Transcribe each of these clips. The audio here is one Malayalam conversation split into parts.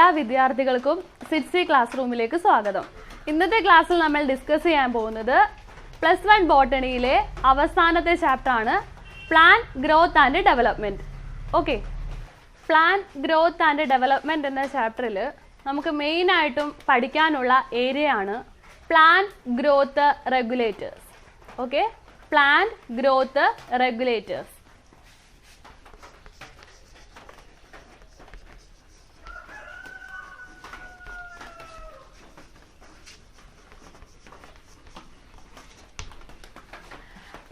എല്ലാ വിദ്യാർത്ഥികൾക്കും സിറ്റ്സി ക്ലാസ് റൂമിലേക്ക് സ്വാഗതം. ഇന്നത്തെ ക്ലാസ്സിൽ നമ്മൾ ഡിസ്കസ് ചെയ്യാൻ പോകുന്നത് +1 ബോട്ടണിയിലെ അവസാനത്തെ ചാപ്റ്റർ ആണ് plan growth and development. Okay, plan growth and development എന്ന ചാപ്റ്ററിൽ നമുക്ക് മെയിൻ ആയിട്ടും പഠിക്കാനുള്ള ഏരിയ ആണ് plan growth regulators. Okay, plan growth regulators.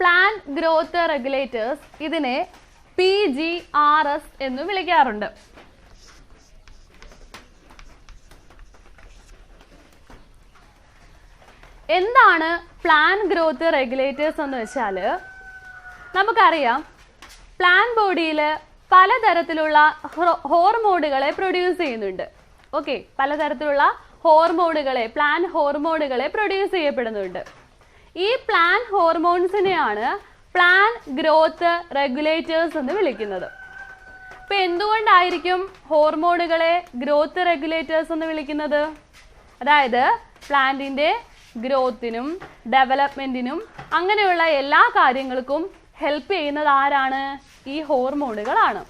Plan growth regulators ഇതിനെ PGRS എന്ന് വിളിക്കാറുണ്ട്. എന്താണ് പ്ലാൻ ഗ്രോത്ത് റെഗുലേറ്റേഴ്സ് എന്ന് വെച്ചാൽ, നമുക്കറിയാം പ്ലാൻ ബോഡിയിൽ പലതരത്തിലുള്ള ഹോർമോണുകളെ പ്രൊഡ്യൂസ് ചെയ്യുന്നുണ്ട്. ഓക്കെ, പലതരത്തിലുള്ള ഹോർമോണുകളെ, പ്ലാൻ ഹോർമോണുകളെ പ്രൊഡ്യൂസ് ചെയ്യപ്പെടുന്നുണ്ട്. ഈ പ്ലാൻ ഹോർമോൺസിനെയാണ് പ്ലാൻ ഗ്രോത്ത് റെഗുലേറ്റേഴ്സ് എന്ന് വിളിക്കുന്നത്. ഇപ്പം എന്തുകൊണ്ടായിരിക്കും ഹോർമോണുകളെ ഗ്രോത്ത് റെഗുലേറ്റേഴ്സ് എന്ന് വിളിക്കുന്നത്? അതായത് പ്ലാന്റിൻ്റെ ഗ്രോത്തിനും ഡെവലപ്മെൻറ്റിനും അങ്ങനെയുള്ള എല്ലാ കാര്യങ്ങൾക്കും ഹെൽപ്പ് ചെയ്യുന്നത് ആരാണ്? ഈ ഹോർമോണുകളാണ്.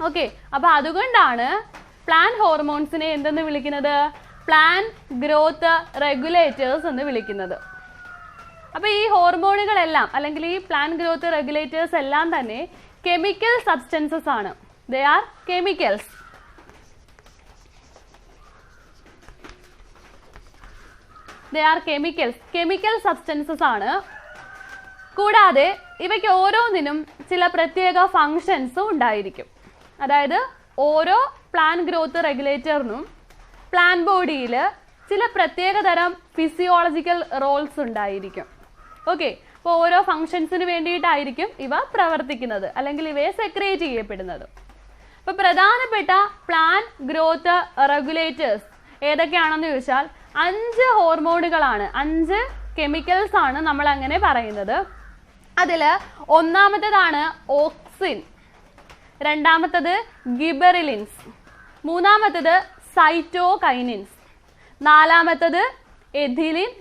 ഓക്കെ, അപ്പോൾ അതുകൊണ്ടാണ് പ്ലാൻ ഹോർമോൺസിനെ എന്തെന്ന് വിളിക്കുന്നത്? പ്ലാൻ ഗ്രോത്ത് റെഗുലേറ്റേഴ്സ് എന്ന് വിളിക്കുന്നത്. അപ്പോൾ ഈ ഹോർമോണുകളെല്ലാം അല്ലെങ്കിൽ ഈ പ്ലാൻ ഗ്രോത്ത് റെഗുലേറ്റേഴ്സ് എല്ലാം തന്നെ കെമിക്കൽ സബ്സ്റ്റൻസസ് ആണ്. They R chemicals. Chemical substances ആണ്. കൂടാതെ ഇവയ്ക്ക് ഓരോന്നിനും ചില പ്രത്യേക ഫങ്ഷൻസും ഉണ്ടായിരിക്കും. അതായത് ഓരോ പ്ലാൻ ഗ്രോത്ത് റെഗുലേറ്ററിനും പ്ലാൻ ബോഡിയിൽ ചില പ്രത്യേക തരം ഫിസിയോളജിക്കൽ റോൾസ് ഉണ്ടായിരിക്കും. ഓക്കെ, അപ്പോൾ ഓരോ ഫങ്ഷൻസിന് വേണ്ടിയിട്ടായിരിക്കും ഇവ പ്രവർത്തിക്കുന്നത് അല്ലെങ്കിൽ ഇവയെ സെക്രിയേറ്റ് ചെയ്യപ്പെടുന്നത്. അപ്പോൾ പ്രധാനപ്പെട്ട പ്ലാൻ ഗ്രോത്ത് റെഗുലേറ്റേഴ്സ് ഏതൊക്കെയാണെന്ന് ചോദിച്ചാൽ 5 ഹോർമോണുകളാണ്, 5 കെമിക്കൽസ് ആണ് നമ്മൾ അങ്ങനെ പറയുന്നത്. അതിൽ ഒന്നാമത്തേതാണ് ഓക്സിൻ, രണ്ടാമത്തത് ഗിബെറിലിൻസ്, മൂന്നാമത്തത് സൈറ്റോകൈനിൻസ്, നാലാമത്തത് ethylene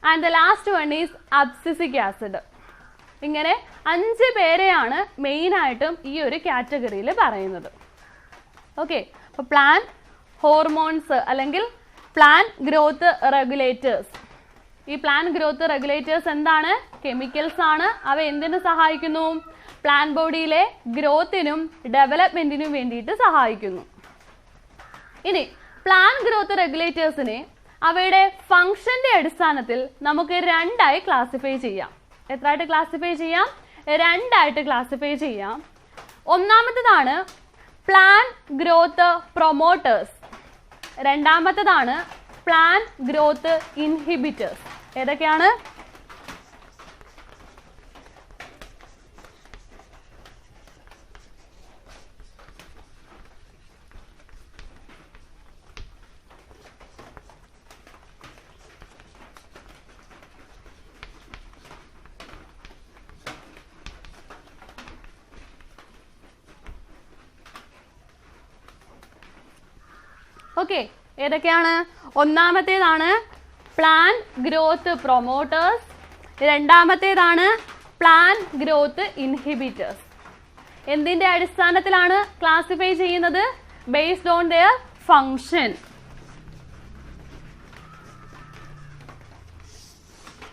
and the last one is abscisic acid. ഇങ്ങനെ 5 പേരെയാണ് മെയിനായിട്ടും ഈ ഒരു കാറ്റഗറിയിൽ പറയുന്നത്. ഓക്കെ, അപ്പോൾ പ്ലാൻ ഹോർമോൺസ് അല്ലെങ്കിൽ പ്ലാൻ ഗ്രോത്ത് റെഗുലേറ്റേഴ്സ്. ഈ പ്ലാൻ ഗ്രോത്ത് റെഗുലേറ്റേഴ്സ് എന്താണ്? കെമിക്കൽസ് ആണ്. അവ എന്തിനു സഹായിക്കുന്നു? പ്ലാൻ ബോഡിയിലെ ഗ്രോത്തിനും ഡെവലപ്മെന്റിനും വേണ്ടിയിട്ട് സഹായിക്കുന്നു. ഇനി പ്ലാൻ ഗ്രോത്ത് റെഗുലേറ്റേഴ്സിനെ അവയുടെ ഫംഗ്ഷന്റെ അടിസ്ഥാനത്തിൽ നമുക്ക് 2 ആയി ക്ലാസിഫൈ ചെയ്യാം. എത്രയായിട്ട് ക്ലാസിഫൈ ചെയ്യാം? 2 ആയിട്ട് ക്ലാസിഫൈ ചെയ്യാം. ഒന്നാമത്തേതാണ് പ്ലാൻ ഗ്രോത്ത് പ്രൊമോട്ടേഴ്സ്, രണ്ടാമത്തേതാണ് പ്ലാൻ ഗ്രോത്ത് ഇൻഹിബിറ്റേഴ്സ്. ഏതൊക്കെയാണ്? ഓക്കെ, ഏതൊക്കെയാണ്? ഒന്നാമത്തേതാണ് പ്ലാൻ ഗ്രോത്ത് പ്രൊമോട്ടേഴ്സ്, രണ്ടാമത്തേതാണ് പ്ലാൻ ഗ്രോത്ത് ഇൻഹിബിറ്റേഴ്സ്. എന്തിൻ്റെ അടിസ്ഥാനത്തിലാണ് ക്ലാസിഫൈ ചെയ്യുന്നത്? Based on their function.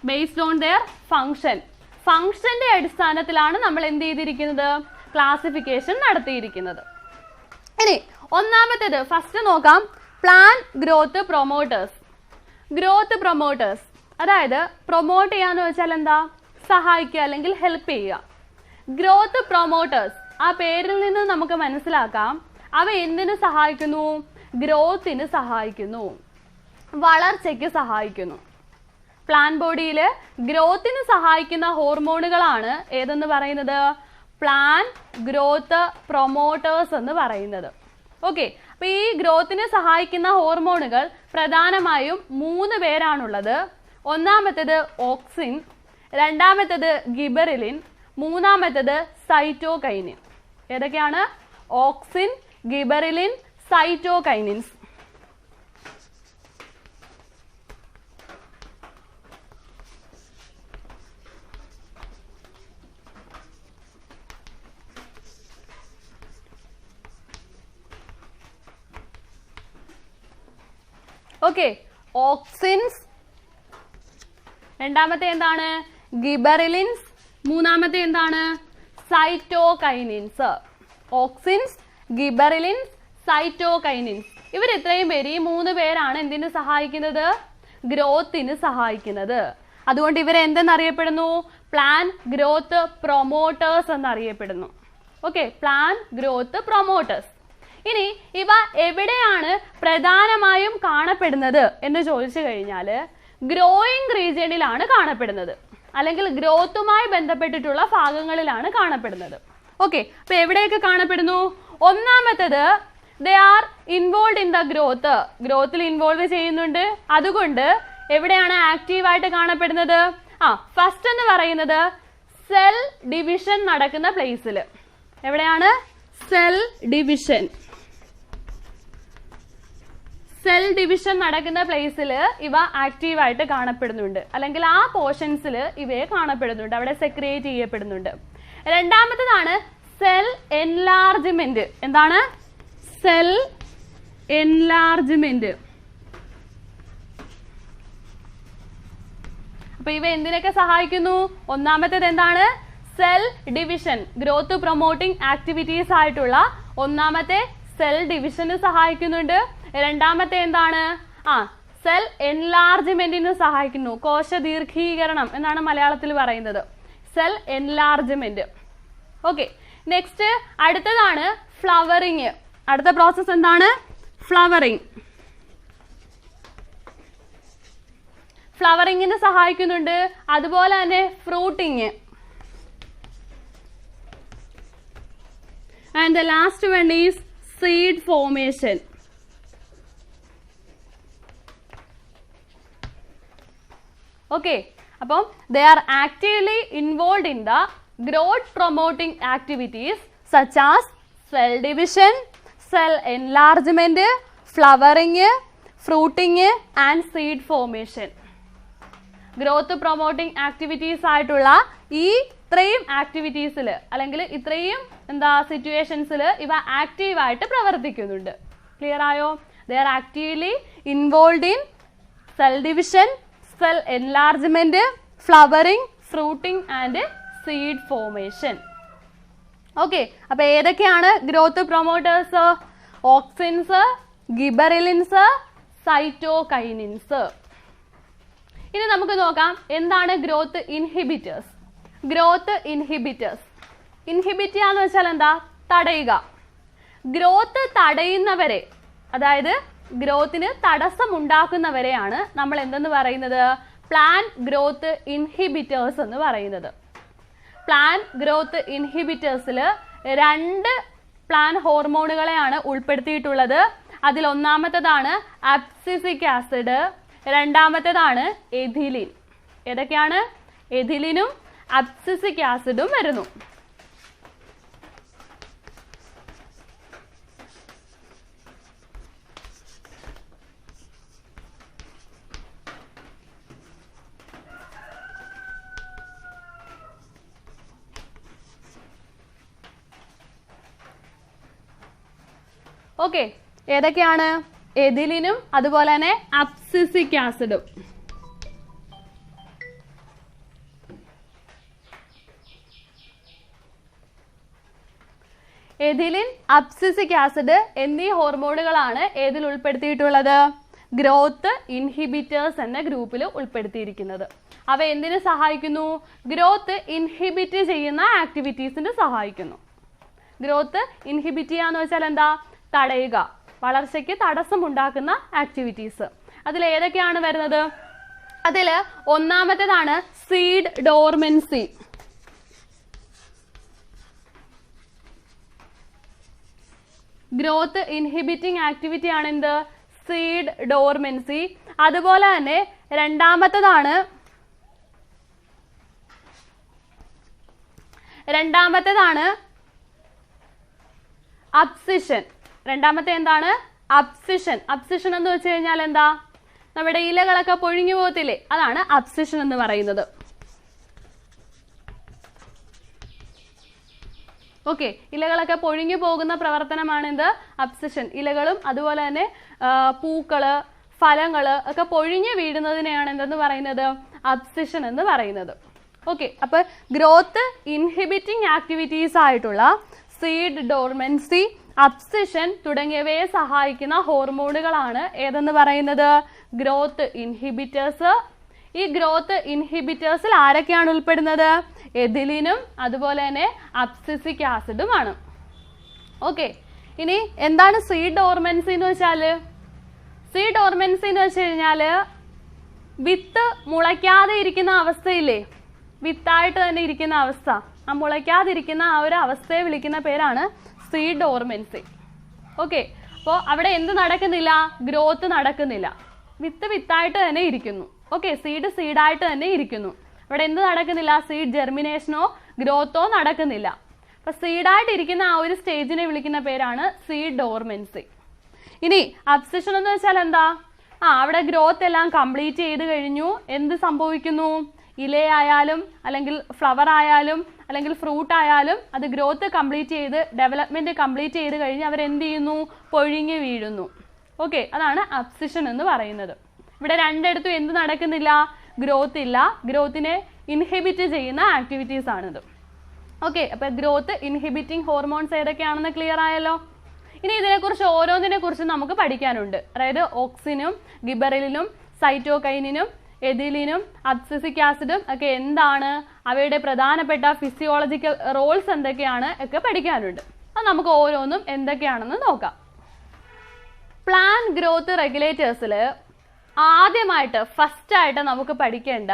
Based on their function. ഫങ്ഷന്റെ അടിസ്ഥാനത്തിലാണ് നമ്മൾ എന്ത് ചെയ്തിരിക്കുന്നത്? ക്ലാസിഫിക്കേഷൻ നടത്തിയിരിക്കുന്നത്. ഇനി ഒന്നാമത്തേത് ഫസ്റ്റ് നോക്കാം. Plan growth promoters. Growth promoters അതായത് പ്രൊമോട്ട് ചെയ്യാന്ന് വെച്ചാൽ എന്താ? സഹായിക്കുക അല്ലെങ്കിൽ ഹെൽപ്പ് ചെയ്യുക. ഗ്രോത്ത് പ്രൊമോട്ടേഴ്സ് ആ പേരിൽ നിന്ന് നമുക്ക് മനസ്സിലാക്കാം അവ എന്തിനു സഹായിക്കുന്നു? ഗ്രോത്തിന് സഹായിക്കുന്നു, വളർച്ചയ്ക്ക് സഹായിക്കുന്നു. പ്ലാൻ ബോഡിയിൽ ഗ്രോത്തിന് സഹായിക്കുന്ന ഹോർമോണുകളാണ് ഏതെന്ന് പറയുന്നത്? പ്ലാൻ ഗ്രോത്ത് പ്രൊമോട്ടേഴ്സ് എന്ന് പറയുന്നത്. ഓക്കെ, അപ്പോൾ ഈ ഗ്രോത്തിനെ സഹായിക്കുന്ന ഹോർമോണുകൾ പ്രധാനമായും 3 പേരാണുള്ളത്. ഒന്നാമത്തേത് ഓക്സിൻ, രണ്ടാമത്തേത് ഗിബെറിലിൻ, മൂന്നാമത്തേത് സൈറ്റോകൈനിൻ. ഏതൊക്കെയാണ്? Auxin, ഗിബെറിലിൻ, cytokinins. ഓക്കെ, ഓക്സിൻസ്, രണ്ടാമത്തെ എന്താണ് ഗിബറിലിൻസ്, മൂന്നാമത്തെ എന്താണ് സൈറ്റോകൈനിൻസ്. ഓക്സിൻസ്, ഗിബറിലിൻസ്, സൈറ്റോകൈനിൻസ്, ഇവർ ഇത്രയും പേര്, ഈ 3 പേരാണ് എന്തിനു സഹായിക്കുന്നത്? ഗ്രോത്തിന് സഹായിക്കുന്നത്. അതുകൊണ്ട് ഇവരെ എന്തെന്നറിയപ്പെടുന്നു? പ്ലാൻ ഗ്രോത്ത് പ്രൊമോട്ടേഴ്സ് എന്നറിയപ്പെടുന്നു. Okay, plan growth promoters. ഇനി ഇവ എവിടെയാണ് പ്രധാനമായും കാണപ്പെടുന്നത് എന്ന് ചോദിച്ചു കഴിഞ്ഞാൽ ഗ്രോയിങ് റീജിയണിലാണ് കാണപ്പെടുന്നത്, അല്ലെങ്കിൽ ഗ്രോത്തുമായി ബന്ധപ്പെട്ടിട്ടുള്ള ഭാഗങ്ങളിലാണ് കാണപ്പെടുന്നത്. ഓക്കെ, അപ്പൊ എവിടെയൊക്കെ കാണപ്പെടുന്നു? ഒന്നാമത്തേത് they are involve in the growth, ഗ്രോത്തിൽ ഇൻവോൾവ് ചെയ്യുന്നുണ്ട്. അതുകൊണ്ട് എവിടെയാണ് ആക്റ്റീവായിട്ട് കാണപ്പെടുന്നത്? ഫസ്റ്റ് എന്ന് പറയുന്നത് സെൽ ഡിവിഷൻ നടക്കുന്ന പ്ലേസിൽ. എവിടെയാണ്? Cell division. സെൽ ഡിവിഷൻ നടക്കുന്ന പ്ലേസിൽ ഇവ ആക്റ്റീവായിട്ട് കാണപ്പെടുന്നുണ്ട്, അല്ലെങ്കിൽ ആ പോർഷൻസിൽ ഇവയെ കാണപ്പെടുന്നുണ്ട്, അവിടെ സെക്രിയേറ്റ് ചെയ്യപ്പെടുന്നുണ്ട്. രണ്ടാമത്തേതാണ് സെൽ എൻലാർജ്മെന്റ്. എന്താണ്? Cell enlargement. അപ്പൊ ഇവ എന്തിനൊക്കെ സഹായിക്കുന്നു? ഒന്നാമത്തേത് എന്താണ്? Cell division, growth promoting activities ആയിട്ടുള്ള ഒന്നാമത്തെ സെൽ ഡിവിഷന് സഹായിക്കുന്നുണ്ട്. രണ്ടാമത്തെ എന്താണ്? സെൽ എൻലാർജ്മെന്റിന് സഹായിക്കുന്നു. കോശ ദീർഘീകരണം എന്നാണ് മലയാളത്തിൽ പറയുന്നത്, സെൽ എൻലാർജ്മെന്റ്. ഓക്കെ, നെക്സ്റ്റ് അടുത്തതാണ് ഫ്ലവറിങ്. അടുത്ത പ്രോസസ് എന്താണ്? ഫ്ലവറിങ്. ഫ്ലവറിങ്ങിന് സഹായിക്കുന്നുണ്ട്. അതുപോലെ തന്നെ fruiting. And the last one is seed formation. Okay, അപ്പം they are actively involve in the growth promoting activities such as cell division, cell enlargement, flowering, fruiting and seed formation. Growth promoting activities ആയിട്ടുള്ള ഈ ഇത്രയും ആക്ടിവിറ്റീസിൽ, അല്ലെങ്കിൽ ഇത്രയും സിറ്റുവേഷൻസിൽ ഇവ ആക്റ്റീവായിട്ട് പ്രവർത്തിക്കുന്നുണ്ട്. ക്ലിയർ ആയോ? ദേ are actively involve in cell division, cell enlargement, flowering, fruiting and seed formation. Okay, അപ്പൊ ഏതൊക്കെയാണ് ഗ്രോത്ത് പ്രൊമോട്ടേഴ്സ്? Auxins, ഗിബറിലിൻസ്, cytokinins. ഇനി നമുക്ക് നോക്കാം എന്താണ് growth inhibitors. Growth inhibitors, inhibit ചെയ്യാന്ന് വെച്ചാൽ എന്താ? തടയുക. ഗ്രോത്ത് തടയുന്നവരെ, അതായത് ഗ്രോത്തിന് തടസ്സമുണ്ടാക്കുന്നവരെയാണ് നമ്മൾ എന്തെന്ന് പറയുന്നത്? പ്ലാൻ ഗ്രോത്ത് ഇൻഹിബിറ്റേഴ്സ് എന്ന് പറയുന്നത്. പ്ലാൻ ഗ്രോത്ത് ഇൻഹിബിറ്റേഴ്സിൽ 2 പ്ലാൻ ഹോർമോണുകളെയാണ് ഉൾപ്പെടുത്തിയിട്ടുള്ളത്. അതിൽ ഒന്നാമത്തേതാണ് അബ്സിസിക് ആസിഡ്, രണ്ടാമത്തേതാണ് എഥിലിൻ. ഏതൊക്കെയാണ്? എഥിലിനും അബ്സിസിക് ആസിഡും വരുന്നു. ഓക്കെ, ഏതൊക്കെയാണ്? എഥിലിനും അതുപോലെ തന്നെ അബ്സിസിക് ആസിഡും. എഥിലിൻ, അബ്സിസിക് ആസിഡ് എന്നീ ഹോർമോണുകളാണ് ഏതിൽ ഉൾപ്പെടുത്തിയിട്ടുള്ളത്? ഗ്രോത്ത് ഇൻഹിബിറ്റേഴ്സ് എന്ന ഗ്രൂപ്പിൽ ഉൾപ്പെടുത്തിയിരിക്കുന്നത്. അവ എന്തിനു സഹായിക്കുന്നു? ഗ്രോത്ത് ഇൻഹിബിറ്റ് ചെയ്യുന്ന ആക്ടിവിറ്റീസിന് സഹായിക്കുന്നു. ഗ്രോത്ത് ഇൻഹിബിറ്റ് ചെയ്യാന്ന് വെച്ചാൽ എന്താ? തടയുക, വളർച്ചയ്ക്ക് തടസ്സമുണ്ടാക്കുന്ന ആക്ടിവിറ്റീസ്. അതിൽ ഏതൊക്കെയാണ് വരുന്നത്? അതിൽ ഒന്നാമത്തേതാണ് seed dormancy. Growth inhibiting activity ആണ് എന്ത്? Seed dormancy. അതുപോലെ തന്നെ രണ്ടാമത്തേതാണ് അബ്സിഷൻ. രണ്ടാമത്തെ എന്താണ്? അബ്സിഷൻ. അബ്സിഷൻ എന്ന് വെച്ച് കഴിഞ്ഞാൽ എന്താ? നമ്മുടെ ഇലകളൊക്കെ പൊഴിഞ്ഞു പോകത്തില്ലേ, അതാണ് അബ്സിഷൻ എന്ന് പറയുന്നത്. ഓക്കെ, ഇലകളൊക്കെ പൊഴിഞ്ഞു പോകുന്ന പ്രവർത്തനമാണ് എന്ത്? അബ്സിഷൻ. ഇലകളും അതുപോലെ തന്നെ പൂക്കള്, ഫലങ്ങള് ഒക്കെ പൊഴിഞ്ഞു വീഴുന്നതിനെയാണ് എന്തെന്ന് പറയുന്നത്? അബ്സിഷൻ എന്ന് പറയുന്നത്. ഓക്കെ, അപ്പൊ ഗ്രോത്ത് ഇൻഹിബിറ്റിംഗ് ആക്ടിവിറ്റീസ് ആയിട്ടുള്ള സീഡ് ഡോർമെൻസി, അബ്സിഷൻ തുടങ്ങിയവയെ സഹായിക്കുന്ന ഹോർമോണുകളാണ് ഏതെന്ന് പറയുന്നത്? Growth inhibitors. ഈ ഗ്രോത്ത് ഇൻഹിബിറ്റേഴ്സിൽ ആരൊക്കെയാണ് ഉൾപ്പെടുന്നത്? എഥിലിനും അതുപോലെ തന്നെ അബ്സിസിക് ആസിഡുമാണ്. ഓക്കെ, ഇനി എന്താണ് സീഡ് ഡോർമെൻസി എന്ന് വെച്ചാല്? സീഡ് ഡോർമെൻസി എന്ന് വെച്ച് കഴിഞ്ഞാല് വിത്ത് മുളയ്ക്കാതെ ഇരിക്കുന്ന അവസ്ഥയില്ലേ, വിത്തായിട്ട് തന്നെ ഇരിക്കുന്ന അവസ്ഥ, ആ മുളയ്ക്കാതിരിക്കുന്ന ആ ഒരു അവസ്ഥയെ വിളിക്കുന്ന പേരാണ് സീഡ് ഡോർമെൻസി. ഓക്കെ, അപ്പോൾ അവിടെ എന്ത് നടക്കുന്നില്ല? ഗ്രോത്ത് നടക്കുന്നില്ല. വിത്തായിട്ട് തന്നെ ഇരിക്കുന്നു. ഓക്കെ, സീഡായിട്ട് തന്നെ ഇരിക്കുന്നു. അവിടെ എന്ത് നടക്കുന്നില്ല? സീഡ് ജെർമിനേഷനോ ഗ്രോത്തോ നടക്കുന്നില്ല. അപ്പൊ സീഡായിട്ട് ഇരിക്കുന്ന ആ ഒരു സ്റ്റേജിനെ വിളിക്കുന്ന പേരാണ് സീഡ് ഡോർമെൻസി. ഇനി അബ്സിഷൻ എന്ന് വെച്ചാൽ എന്താ? അവിടെ ഗ്രോത്ത് എല്ലാം കംപ്ലീറ്റ് ചെയ്ത് കഴിഞ്ഞു. എന്ത് സംഭവിക്കുന്നു? ഇലയായാലും അല്ലെങ്കിൽ ഫ്ലവർ ആയാലും അല്ലെങ്കിൽ ഫ്രൂട്ട് ആയാലും അത് ഗ്രോത്ത് കംപ്ലീറ്റ് ചെയ്ത് ഡെവലപ്മെന്റ് കംപ്ലീറ്റ് ചെയ്ത് കഴിഞ്ഞ് അവരെന്ത് ചെയ്യുന്നു? പൊഴിഞ്ഞു വീഴുന്നു. ഓക്കെ, അതാണ് അബ്സിഷൻ എന്ന് പറയുന്നത്. ഇവിടെ രണ്ടിടത്തും എന്ത് നടക്കുന്നില്ല? ഗ്രോത്ത് ഇല്ല. ഗ്രോത്തിനെ ഇൻഹിബിറ്റ് ചെയ്യുന്ന ആക്ടിവിറ്റീസ് ആണിത്. ഓക്കെ, അപ്പൊ ഗ്രോത്ത് ഇൻഹിബിറ്റിംഗ് ഹോർമോൺസ് ഏതൊക്കെയാണെന്ന് ക്ലിയർ ആയല്ലോ. ഇനി ഇതിനെക്കുറിച്ച് ഓരോന്നിനെ കുറിച്ച് നമുക്ക് പഠിക്കാനുണ്ട്. അതായത് ഓക്സിനും ഗിബറലിനും സൈറ്റോകൈനിനും എഥിലിനും അബ്സിസിക് ആസിഡും ഒക്കെ എന്താണ്, അവയുടെ പ്രധാനപ്പെട്ട ഫിസിയോളജിക്കൽ റോൾസ് എന്തൊക്കെയാണ് ഒക്കെ പഠിക്കാനുണ്ട്. അത് നമുക്ക് ഓരോന്നും എന്തൊക്കെയാണെന്ന് നോക്കാം. പ്ലാൻ ഗ്രോത്ത് റെഗുലേറ്റേഴ്സിൽ ആദ്യമായിട്ട് ഫസ്റ്റായിട്ട് നമുക്ക് പഠിക്കേണ്ട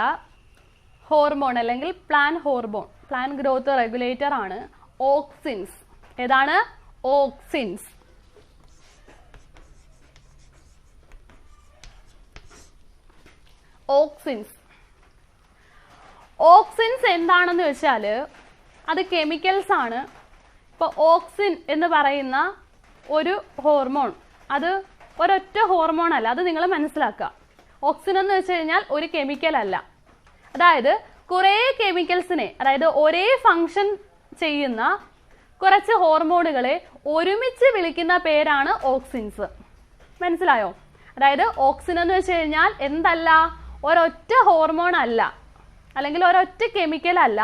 ഹോർമോൺ അല്ലെങ്കിൽ plan hormone, plan growth regulator ആണ് ഓക്സിൻസ്. ഏതാണ്? ഓക്സിൻസ്. ഓക്സിൻസ്. ഓക്സിൻസ് എന്താണെന്ന് വെച്ചാൽ അത് കെമിക്കൽസ് ആണ്. ഇപ്പോൾ ഓക്സിൻ എന്ന് പറയുന്ന ഒരു ഹോർമോൺ, അത് ഒരൊറ്റ ഹോർമോൺ അല്ല, അത് നിങ്ങൾ മനസ്സിലാക്കുക. ഓക്സിൻ എന്ന് വെച്ച് കഴിഞ്ഞാൽ ഒരു കെമിക്കൽ അല്ല. അതായത് കുറേ കെമിക്കൽസിനെ, അതായത് ഒരേ ഫങ്ഷൻ ചെയ്യുന്ന കുറച്ച് ഹോർമോണുകളെ ഒരുമിച്ച് വിളിക്കുന്ന പേരാണ് ഓക്സിൻസ്. മനസ്സിലായോ? അതായത് ഓക്സിൻ എന്ന് വെച്ച് കഴിഞ്ഞാൽ എന്തല്ല? ഒരൊറ്റ ഹോർമോൺ അല്ല, അല്ലെങ്കിൽ ഒരൊറ്റ കെമിക്കൽ അല്ല.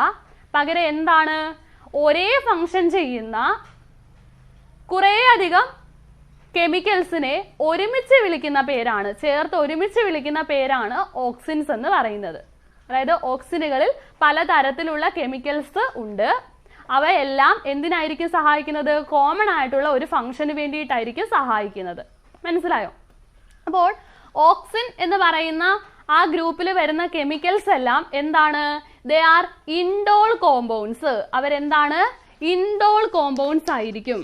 പകരം എന്താണ്? ഒരേ ഫങ്ഷൻ ചെയ്യുന്ന കുറേ അധികം കെമിക്കൽസിനെ ഒരുമിച്ച് വിളിക്കുന്ന പേരാണ്, ചേർത്ത് ഒരുമിച്ച് വിളിക്കുന്ന പേരാണ് ഓക്സിൻസ് എന്ന് പറയുന്നത്. അതായത് ഓക്സിനുകളിൽ പലതരത്തിലുള്ള കെമിക്കൽസ് ഉണ്ട്. അവയെല്ലാം എന്തിനായിരിക്കും സഹായിക്കുന്നത്? കോമൺ ആയിട്ടുള്ള ഒരു ഫംഗ്ഷന് വേണ്ടിയിട്ടായിരിക്കും സഹായിക്കുന്നത്. മനസ്സിലായോ? അപ്പോൾ ഓക്സിൻ എന്ന് പറയുന്ന ആ ഗ്രൂപ്പിൽ വരുന്ന കെമിക്കൽസ് എല്ലാം എന്താണ്? They R indole compounds. അവരെന്താണ്? ഇൻഡോൾ കോമ്പൗണ്ട്സ് ആയിരിക്കും.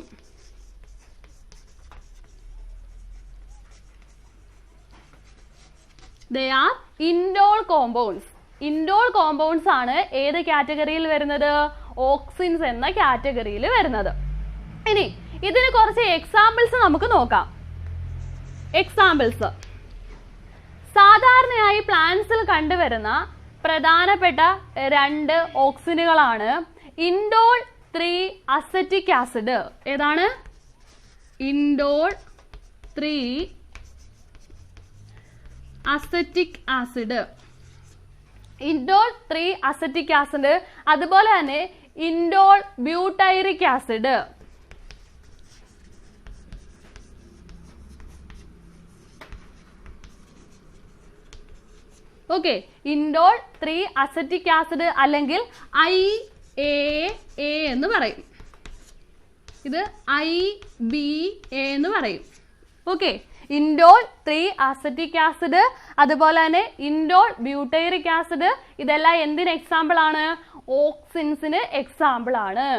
They are indole compounds. Indole compounds ആണ് ഏത് കാറ്റഗറിയിൽ വരുന്നത്? ഓക്സിൻസ് എന്ന കാറ്റഗറിയിൽ വരുന്നത്. ഇനി ഇതിന് കുറച്ച് എക്സാമ്പിൾസ് നമുക്ക് നോക്കാം. എക്സാമ്പിൾസ് സാധാരണയായി പ്ലാന്റ്സിൽ കണ്ടുവരുന്ന പ്രധാനപ്പെട്ട രണ്ട് ഓക്സിനുകളാണ് ഇൻഡോൾ 3 അസറ്റിക് ആസിഡ്. ഏതാണ്? Indole 3 acetic acid. Indole 3 acetic acid, അതുപോലെ തന്നെ indole butyric acid. Okay, indole 3 acetic acid അല്ലെങ്കിൽ IAA എന്ന് പറയും. ഇത് IBA എന്ന് പറയും. ഓക്കെ, ഇൻഡോൾ 3 അസറ്റിക് ആസിഡ്, അതുപോലെ തന്നെ ഇൻഡോൾ ബ്യൂട്ടൈറിക് ആസിഡ്, ഇതെല്ലാം എന്തിന് എക്സാമ്പിൾ ആണ്? ഓക്സിൻസിന് എക്സാമ്പിൾ ആണ്.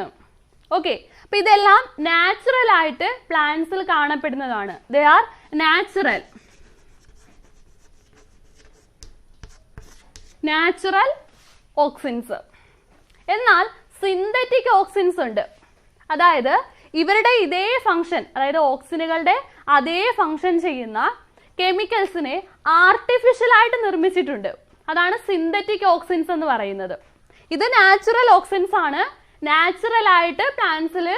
ഓക്കെ, അപ്പൊ ഇതെല്ലാം നാച്ചുറൽ ആയിട്ട് പ്ലാന്റ്സിൽ കാണപ്പെടുന്നതാണ്. They are natural auxins. എന്നാൽ സിന്തറ്റിക് ഓക്സിൻസ് ഉണ്ട്. അതായത് ഇവരുടെ ഇതേ ഫംഗ്ഷൻ, അതായത് ഓക്സിനുകളുടെ അതേ ഫംഗ്ഷൻ ചെയ്യുന്ന കെമിക്കൽസിനെ ആർട്ടിഫിഷ്യലായിട്ട് നിർമ്മിച്ചിട്ടുണ്ട്. അതാണ് സിന്തറ്റിക് ഓക്സിൻസ് എന്ന് പറയുന്നത്. ഇത് നാച്ചുറൽ ഓക്സിൻസ് ആണ്, നാച്ചുറൽ ആയിട്ട് പ്ലാന്റ്സിൽ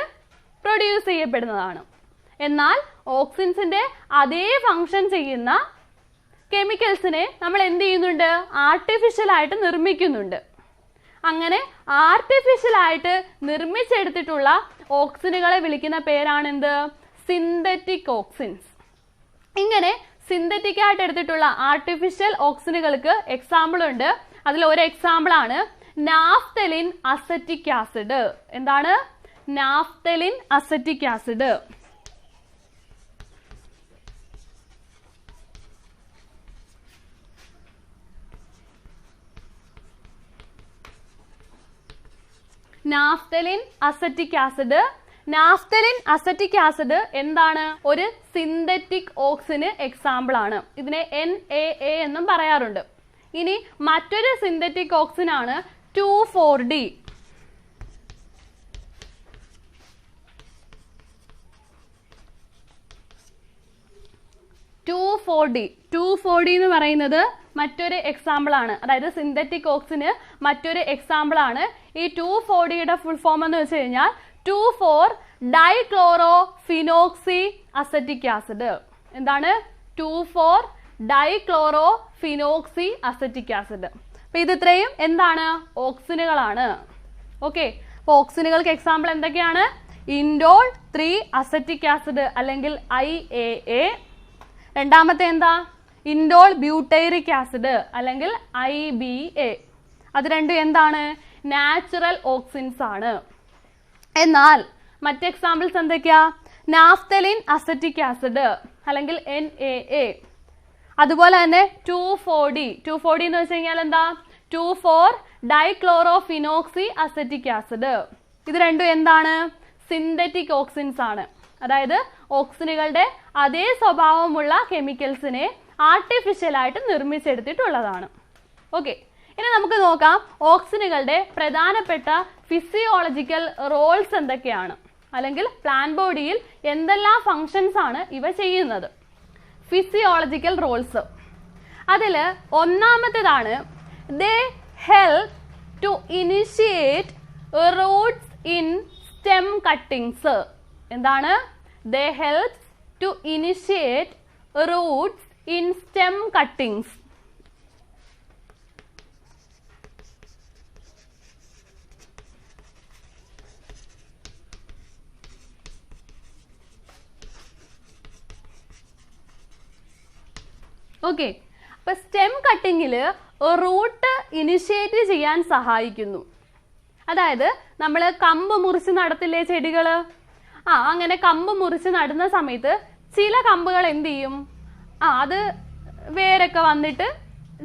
പ്രൊഡ്യൂസ് ചെയ്യപ്പെടുന്നതാണ്. എന്നാൽ ഓക്സിൻസിന്റെ അതേ ഫംഗ്ഷൻ ചെയ്യുന്ന കെമിക്കൽസിനെ നമ്മൾ എന്ത് ചെയ്യുന്നുണ്ട്? ആർട്ടിഫിഷ്യലായിട്ട് നിർമ്മിക്കുന്നുണ്ട്. അങ്ങനെ ആർട്ടിഫിഷ്യലായിട്ട് നിർമ്മിച്ചെടുത്തിട്ടുള്ള ഓക്സിനുകളെ വിളിക്കുന്ന പേരാണെന്ത്? Synthetic auxins. ഇങ്ങനെ സിന്തറ്റിക് ആയിട്ട് എടുത്തിട്ടുള്ള ആർട്ടിഫിഷ്യൽ ഓക്സിനുകൾക്ക് എക്സാമ്പിൾ ഉണ്ട്. അതിൽ ഒരു എക്സാമ്പിൾ ആണ് നാഫ്തലിൻ അസറ്റിക് ആസിഡ്. എന്താണ്? Naphthalene acetic acid. Naphthalene acetic acid. Naphthalene acetic acid എന്താണ്? ഒരു സിന്തറ്റിക് ഓക്സിന് എക്സാമ്പിൾ ആണ്. ഇതിനെ NaA എന്നും പറയാറുണ്ട്. ഇനി മറ്റൊരു സിന്തറ്റിക് ഓക്സിൻ ആണ് 2,4-D. 2,4-D എന്ന് പറയുന്നത് മറ്റൊരു എക്സാമ്പിൾ ആണ്. അതായത് സിന്തറ്റിക് ഓക്സിന് മറ്റൊരു എക്സാമ്പിൾ ആണ്. ഈ 2,4-Dയുടെ ഫുൾ ഫോം എന്ന് വെച്ച് കഴിഞ്ഞാൽ 2,4-ഡൈക്ലോറോഫിനോക്സി അസറ്റിക് ആസിഡ്. എന്താണ്? 2,4-ഡൈക്ലോറോഫിനോക്സി അസറ്റിക് ആസിഡ്. അപ്പൊ ഇത് ഇത്രയും എന്താണ്? ഓക്സിനുകളാണ്. ഓക്കെ, അപ്പൊ ഓക്സിനുകൾക്ക് എക്സാമ്പിൾ എന്തൊക്കെയാണ്? ഇൻഡോൾ 3 അസറ്റിക് ആസിഡ് അല്ലെങ്കിൽ IAA. രണ്ടാമത്തെ എന്താ? ഇൻഡോൾ ബ്യൂട്ടൈറിക് ആസിഡ് അല്ലെങ്കിൽ IBA. അത് രണ്ടും എന്താണ്? നാച്ചുറൽ ഓക്സിൻസ് ആണ്. എന്നാൽ മറ്റ് എക്സാമ്പിൾസ് എന്തൊക്കെയാ? നാഫ്തലിൻ അസറ്റിക് ആസിഡ് അല്ലെങ്കിൽ NaA. അതുപോലെ തന്നെ 2,4-D എന്ന് വെച്ച് കഴിഞ്ഞാൽ എന്താ? 2,4-ഡൈക്ലോറോഫിനോക്സി അസറ്റിക് ആസിഡ്. ഇത് രണ്ടും എന്താണ്? സിന്തറ്റിക് ഓക്സിൻസ് ആണ്. അതായത് ഓക്സിനുകളുടെ അതേ സ്വഭാവമുള്ള കെമിക്കൽസിനെ ആർട്ടിഫിഷ്യലായിട്ട് നിർമ്മിച്ചെടുത്തിട്ടുള്ളതാണ്. ഓക്കെ, ഇനി നമുക്ക് നോക്കാം ഓക്സിനുകളുടെ പ്രധാനപ്പെട്ട ഫിസിയോളജിക്കൽ റോൾസ് എന്തൊക്കെയാണ്, അല്ലെങ്കിൽ പ്ലാന്റ് ബോഡിയിൽ എന്തെല്ലാം ഫങ്ഷൻസ് ആണ് ഇവ ചെയ്യുന്നത്. Physiological roles. അതിൽ ഒന്നാമത്തേതാണ് they help to initiate roots in stem cuttings. എന്താണ്? They help to initiate roots in stem cuttings. Okay, അപ്പൊ സ്റ്റെം കട്ടിങ്ങില് റൂട്ട് ഇനിഷ്യേറ്റ് ചെയ്യാൻ സഹായിക്കുന്നു. അതായത് നമ്മൾ കമ്പ് മുറിച്ച് നടത്തില്ലേ ചെടികള്? അങ്ങനെ കമ്പ് മുറിച്ച് നടുന്ന സമയത്ത് ചില കമ്പുകൾ എന്ത് ചെയ്യും? അത് വേരൊക്കെ വന്നിട്ട്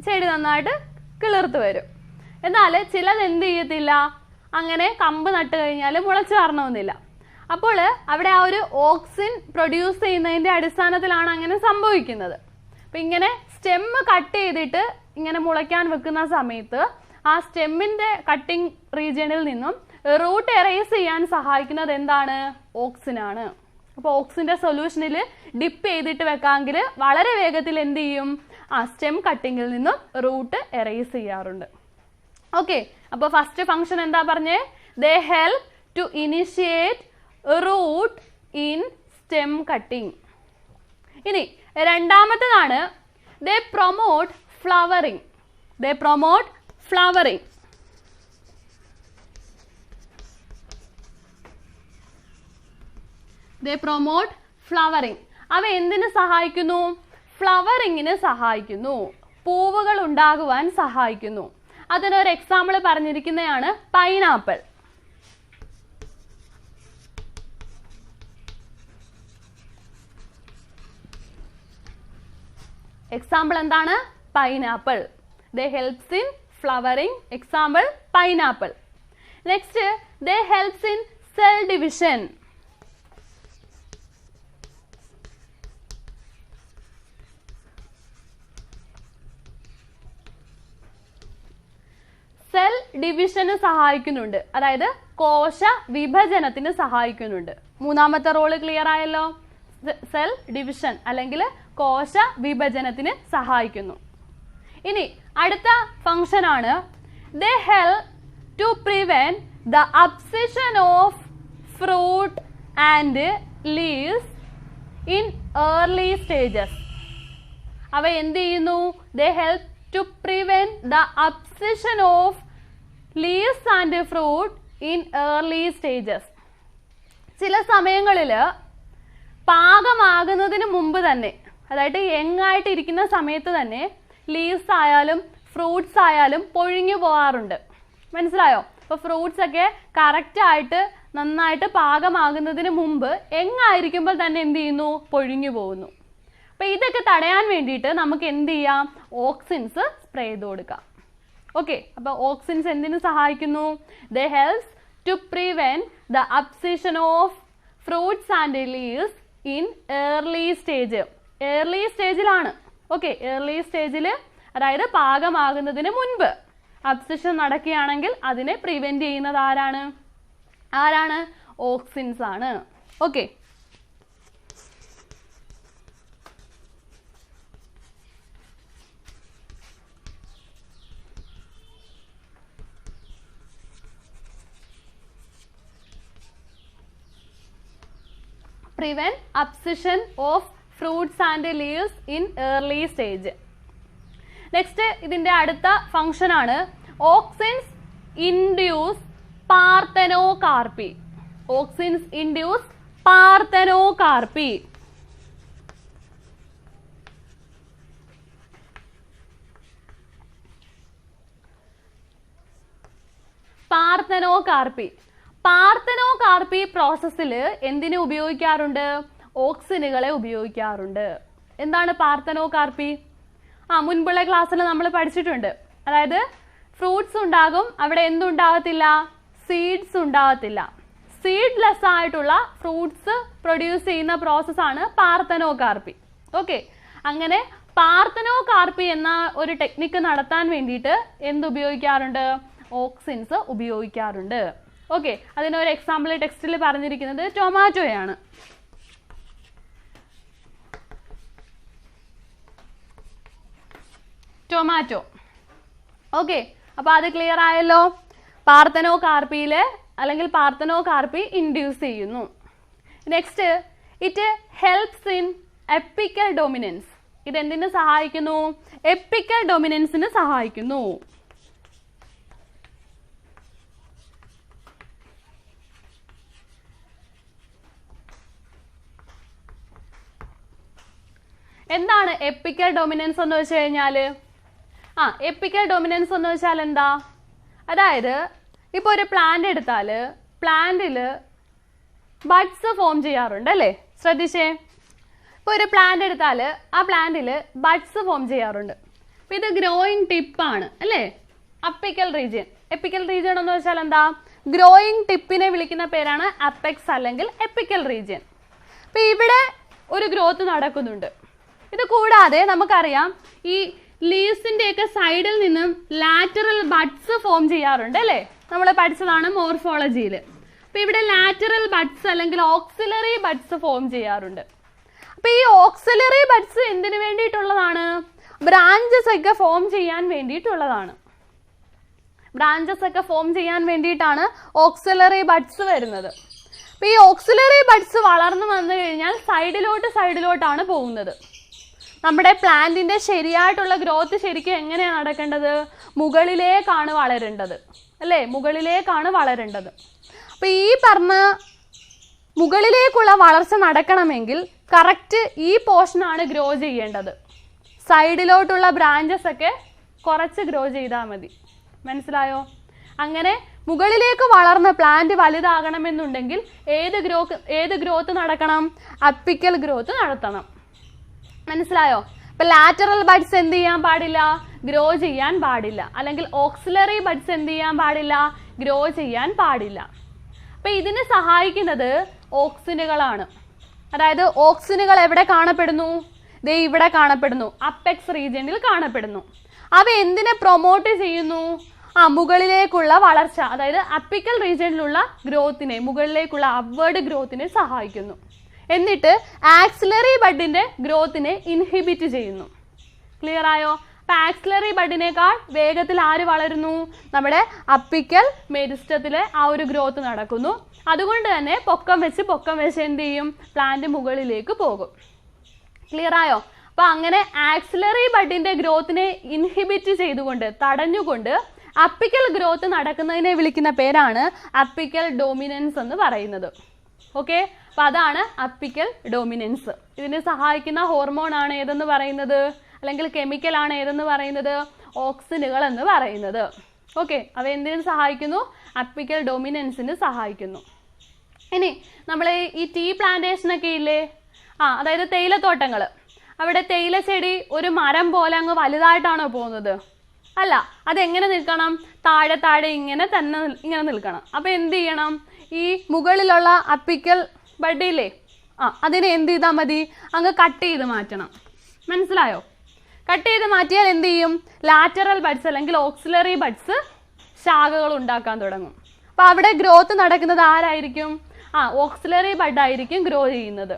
ചെടി നന്നായിട്ട് കിളിർത്ത് വരും. എന്നാൽ ചിലത് എന്ത് ചെയ്യത്തില്ല, അങ്ങനെ കമ്പ് നട്ട് കഴിഞ്ഞാൽ മുളച്ച് വരണമെന്നില്ല. അപ്പോൾ അവിടെ ആ ഒരു ഓക്സിൻ പ്രൊഡ്യൂസ് ചെയ്യുന്നതിന്റെ അടിസ്ഥാനത്തിലാണ് അങ്ങനെ സംഭവിക്കുന്നത്. അപ്പം ഇങ്ങനെ സ്റ്റെം കട്ട് ചെയ്തിട്ട് ഇങ്ങനെ മുളയ്ക്കാൻ വെക്കുന്ന സമയത്ത് ആ സ്റ്റെമ്മിന്റെ കട്ടിംഗ് റീജിയണിൽ നിന്നും റൂട്ട് എറേസ് ചെയ്യാൻ സഹായിക്കുന്നത് എന്താണ്? ഓക്സിനാണ്. അപ്പോൾ ഓക്സിന്റെ സൊല്യൂഷനിൽ ഡിപ്പ് ചെയ്തിട്ട് വെക്കാമെങ്കിൽ വളരെ വേഗത്തിൽ എന്ത് ചെയ്യും? സ്റ്റെം കട്ടിങ്ങിൽ നിന്നും റൂട്ട് എറേസ് ചെയ്യാറുണ്ട്. ഓക്കെ, അപ്പോൾ ഫസ്റ്റ് ഫംഗ്ഷൻ എന്താ പറഞ്ഞേ? They help to initiate root in stem cutting. ഇനി രണ്ടാമത്തേതാണ് they promote flowering. They promote flowering. They promote flowering. അവ എന്തിനു സഹായിക്കുന്നു? ഫ്ലവറിങ്ങിന് സഹായിക്കുന്നു, പൂവുകൾ ഉണ്ടാകുവാൻ സഹായിക്കുന്നു. അതിനൊരു എക്സാമ്പിൾ പറഞ്ഞിരിക്കുന്നതാണ് പൈനാപ്പിൾ. എക്സാമ്പിൾ എന്താണ്? Pineapple. They helps in flowering. Example pineapple. Next, they helps in cell division. Cell ഡിവിഷന് സഹായിക്കുന്നുണ്ട്, അതായത് കോശ വിഭജനത്തിന് സഹായിക്കുന്നുണ്ട്. മൂന്നാമത്തെ റോള് ക്ലിയർ ആയല്ലോ. സെൽ ഡിവിഷൻ അല്ലെങ്കിൽ കോശ വിഭജനത്തിന് സഹായിക്കുന്നു. ഇനി അടുത്ത ഫംഗ്ഷൻ ആണ് they help to prevent the abscission of fruit and leaves in early stages. അവ എന്ത് ചെയ്യുന്നു? They help to prevent the abscission of leaves and fruit in early stages. ചില സമയങ്ങളിൽ പാകമാകുന്നതിന് മുമ്പ് തന്നെ, അതായത് യങ്ങായിട്ട് ഇരിക്കുന്ന സമയത്ത് തന്നെ ലീവ്സ് ആയാലും ഫ്രൂട്ട്സ് ആയാലും പൊഴിഞ്ഞു പോകാറുണ്ട്. മനസ്സിലായോ? അപ്പോൾ ഫ്രൂട്ട്സ് ഒക്കെ കറക്റ്റായിട്ട് നന്നായിട്ട് പാകമാകുന്നതിന് മുമ്പ് യങ്ങായിരിക്കുമ്പോൾ തന്നെ എന്ത് ചെയ്യുന്നു? പൊഴിഞ്ഞു പോകുന്നു. അപ്പോൾ ഇതൊക്കെ തടയാൻ വേണ്ടിയിട്ട് നമുക്ക് എന്ത് ചെയ്യാം? ഓക്സിൻസ് സ്പ്രേ ചെയ്ത് കൊടുക്കാം. ഓക്കെ, അപ്പോൾ ഓക്സിൻസ് എന്തിനു സഹായിക്കുന്നു? They helps to prevent the abscission of fruits and leaves in early stage. Early സ്റ്റേജിലാണ്. ഓക്കെ, ഏർലി സ്റ്റേജിൽ അതായത് പാകമാകുന്നതിന് മുൻപ് അബ്സിഷൻ നടക്കുകയാണെങ്കിൽ അതിനെ പ്രിവെന്റ് ചെയ്യുന്നത് ആരാണ്? ഓക്സിൻസ് ആണ്. Okay, prevent abscission of fruits and leaves in early stage. Next, ഇതിന്റെ അടുത്ത ഫംഗ്ഷൻ ആണ് auxins induce parthenocarpy. Auxins induce parthenocarpy. Parthenocarpy. Parthenocarpy പ്രോസസ്സിൽ എന്തിനെ ഉപയോഗിക്കാറുണ്ട്? ഓക്സിനുകളെ ഉപയോഗിക്കാറുണ്ട്. എന്താണ് പാർത്തനോകാർപ്പി? മുൻപുള്ള ക്ലാസ്സിൽ നമ്മൾ പഠിച്ചിട്ടുണ്ട്. അതായത് ഫ്രൂട്ട്സ് ഉണ്ടാകും, അവിടെ എന്തുണ്ടാകത്തില്ല? സീഡ്സ് ഉണ്ടാകത്തില്ല. സീഡ്ലെസ് ആയിട്ടുള്ള ഫ്രൂട്ട്സ് പ്രൊഡ്യൂസ് ചെയ്യുന്ന പ്രോസസ്സാണ് പാർത്തനോകാർപ്പി. ഓക്കെ, അങ്ങനെ പാർത്തനോകാർപ്പി എന്ന ഒരു ടെക്നിക്ക് നടത്താൻ വേണ്ടിയിട്ട് എന്തുപയോഗിക്കാറുണ്ട്? ഓക്സിൻസ് ഉപയോഗിക്കാറുണ്ട്. ഓക്കെ, അതിനൊരു എക്സാമ്പിൾ ടെക്സ്റ്റിൽ പറഞ്ഞിരിക്കുന്നത് ടൊമാറ്റോയാണ്. ടൊമാറ്റോ. ഓക്കെ, അപ്പോൾ അത് ക്ലിയർ ആയല്ലോ. പാർത്തനോകാർപ്പിയിൽ അല്ലെങ്കിൽ പാർത്തനോകാർപ്പി ഇൻഡ്യൂസ് ചെയ്യുന്നു. Next, it helps in apical dominance. ഇതെന്തിനു സഹായിക്കുന്നു? എപ്പിക്കൽ ഡൊമിനൻസിന് സഹായിക്കുന്നു. എന്താണ് എപ്പിക്കൽ ഡൊമിനൻസ് എന്ന് വെച്ച് കഴിഞ്ഞാൽ? എപ്പിക്കൽ ഡൊമിനൻസ് എന്ന് വെച്ചാൽ എന്താ? അതായത് ഇപ്പോൾ ഒരു പ്ലാന്റ് എടുത്താൽ പ്ലാന്റിൽ ബഡ്സ് ഫോം ചെയ്യാറുണ്ട് അല്ലേ? ശ്രദ്ധിച്ചേ, ഇപ്പോൾ ഒരു പ്ലാന്റ് എടുത്താൽ ആ പ്ലാന്റിൽ ബഡ്സ് ഫോം ചെയ്യാറുണ്ട്. അപ്പോൾ ഇത് ഗ്രോയിങ് ടിപ്പാണ് അല്ലേ? Apical region. എപ്പിക്കൽ റീജിയൻ എന്ന് വെച്ചാൽ എന്താ? ഗ്രോയിങ് ടിപ്പിനെ വിളിക്കുന്ന പേരാണ് അപ്പെക്സ് അല്ലെങ്കിൽ എപ്പിക്കൽ റീജിയൻ. അപ്പോൾ ഇവിടെ ഒരു ഗ്രോത്ത് നടക്കുന്നുണ്ട്. ഇത് കൂടാതെ നമുക്കറിയാം ഈ ലീവ്സിന്റെ ഒക്കെ സൈഡിൽ നിന്നും ലാറ്ററൽ ബഡ്സ് ഫോം ചെയ്യാറുണ്ട് അല്ലേ? നമ്മൾ പഠിച്ചതാണ് മോർഫോളജിയിൽ. അപ്പൊ ഇവിടെ ലാറ്ററൽ ബഡ്സ് അല്ലെങ്കിൽ ഓക്സിലറി ബഡ്സ് ഫോം ചെയ്യാറുണ്ട്. അപ്പൊ ഈ ഓക്സിലറി ബഡ്സ് എന്തിനു വേണ്ടിയിട്ടുള്ളതാണ്? ബ്രാഞ്ചസ് ഒക്കെ ഫോം ചെയ്യാൻ വേണ്ടിയിട്ടുള്ളതാണ്. ബ്രാഞ്ചസ് ഒക്കെ ഫോം ചെയ്യാൻ വേണ്ടിയിട്ടാണ് ഓക്സിലറി ബഡ്സ് വരുന്നത്. അപ്പൊ ഈ ഓക്സിലറി ബഡ്സ് വളർന്നു വന്നു കഴിഞ്ഞാൽ സൈഡിലോട്ടാണ് പോകുന്നത്. നമ്മുടെ പ്ലാന്റിന്റെ ശരിയായിട്ടുള്ള ഗ്രോത്ത് ശരിക്കും എങ്ങനെയാണ് നടക്കേണ്ടത്? മുകളിലേക്കാണ് വളരേണ്ടത് അല്ലേ? മുകളിലേക്കാണ് വളരേണ്ടത്. അപ്പൊ ഈ പറഞ്ഞ മുകളിലേക്കുള്ള വളർച്ച നടക്കണമെങ്കിൽ കറക്റ്റ് ഈ പോർഷനാണ് ഗ്രോ ചെയ്യേണ്ടത്. സൈഡിലോട്ടുള്ള ബ്രാഞ്ചസ് ഒക്കെ കുറച്ച് ഗ്രോ ചെയ്താൽ മതി. മനസ്സിലായോ? അങ്ങനെ മുകളിലേക്ക് വളർന്ന പ്ലാന്റ് വലുതാകണമെന്നുണ്ടെങ്കിൽ ഏത് ഗ്രോത്ത് നടക്കണം? അപ്പിക്കൽ ഗ്രോത്ത് നടത്തണം. മനസ്സിലായോ? ഇപ്പൊ ലാറ്ററൽ ബഡ്സ് എന്ത് ചെയ്യാൻ പാടില്ല? ഗ്രോ ചെയ്യാൻ പാടില്ല. അല്ലെങ്കിൽ ഓക്സിലറി ബഡ്സ് എന്ത് ചെയ്യാൻ പാടില്ല? ഗ്രോ ചെയ്യാൻ പാടില്ല. അപ്പൊ ഇതിന് സഹായിക്കുന്നത് ഓക്സിനുകളാണ്. അതായത് ഓക്സിനുകൾ എവിടെ കാണപ്പെടുന്നു? ദേ ഇവിടെ കാണപ്പെടുന്നു, അപ്പെക്സ് റീജിയനിൽ കാണപ്പെടുന്നു. അവ എന്തിനെ പ്രൊമോട്ട് ചെയ്യുന്നു? മുകളിലേക്കുള്ള വളർച്ച, അതായത് അപ്പിക്കൽ റീജിയനിലുള്ള ഗ്രോത്തിനെ, മുകളിലേക്കുള്ള അപ്വേർഡ് ഗ്രോത്തിനെ സഹായിക്കുന്നു. എന്നിട്ട് ആക്സിലറി ബഡിന്റെ ഗ്രോത്തിനെ ഇൻഹിബിറ്റ് ചെയ്യുന്നു. ക്ലിയർ ആയോ? അപ്പൊ ആക്സിലറി ബഡിനേക്കാൾ വേഗത്തിൽ ആര് വളരുന്നു? നമ്മുടെ അപ്പിക്കൽ മെരിസ്റ്റത്തിലെ ആ ഒരു ഗ്രോത്ത് നടക്കുന്നു. അതുകൊണ്ട് തന്നെ പൊക്കം വെച്ച് എന്ത് ചെയ്യും? പ്ലാന്റ് മുകളിലേക്ക് പോകും. ക്ലിയർ ആയോ? അപ്പൊ അങ്ങനെ ആക്സിലറി ബഡിന്റെ ഗ്രോത്തിനെ ഇൻഹിബിറ്റ് ചെയ്തുകൊണ്ട്, തടഞ്ഞുകൊണ്ട് അപ്പിക്കൽ ഗ്രോത്ത് നടക്കുന്നതിനെ വിളിക്കുന്ന പേരാണ് അപ്പിക്കൽ ഡോമിനൻസ് എന്ന് പറയുന്നത്. ഓക്കെ, അപ്പൊ അതാണ് അപ്പിക്കൽ ഡോമിനൻസ്. ഇതിനെ സഹായിക്കുന്ന ഹോർമോൺ ആണ് ഏതെന്ന് പറയുന്നത്, അല്ലെങ്കിൽ കെമിക്കൽ ആണ് ഏതെന്ന് പറയുന്നത്? ഓക്സിനുകൾ എന്ന് പറയുന്നത്. ഓക്കെ, അവ എന്തിനു സഹായിക്കുന്നു? അപ്പിക്കൽ ഡോമിനൻസിന് സഹായിക്കുന്നു. ഇനി നമ്മൾ ഈ ടീ പ്ലാന്റേഷനൊക്കെ ഇല്ലേ, അതായത് തേയിലത്തോട്ടങ്ങൾ, അവിടെ തേയില ചെടി ഒരു മരം പോലെ അങ്ങ് വലുതായിട്ടാണോ പോകുന്നത്? അല്ല, അതെങ്ങനെ നിൽക്കണം? താഴെ താഴെ ഇങ്ങനെ നിൽക്കണം. അപ്പൊ എന്ത് ചെയ്യണം? ഈ മുകളിലുള്ള അപ്പിക്കൽ ബഡില്ലേ, അതിനെ എന്ത് ചെയ്താൽ മതി? അങ്ങ് കട്ട് ചെയ്ത് മാറ്റണം. മനസ്സിലായോ? കട്ട് ചെയ്ത് മാറ്റിയാൽ എന്ത് ചെയ്യും? ലാറ്ററൽ ബഡ്സ് അല്ലെങ്കിൽ ഓക്സിലറി ബഡ്സ് ശാഖകൾ ഉണ്ടാക്കാൻ തുടങ്ങും. അപ്പൊ അവിടെ ഗ്രോത്ത് നടക്കുന്നത് ആരായിരിക്കും? ഓക്സിലറി ബഡ് ആയിരിക്കും ഗ്രോ ചെയ്യുന്നത്.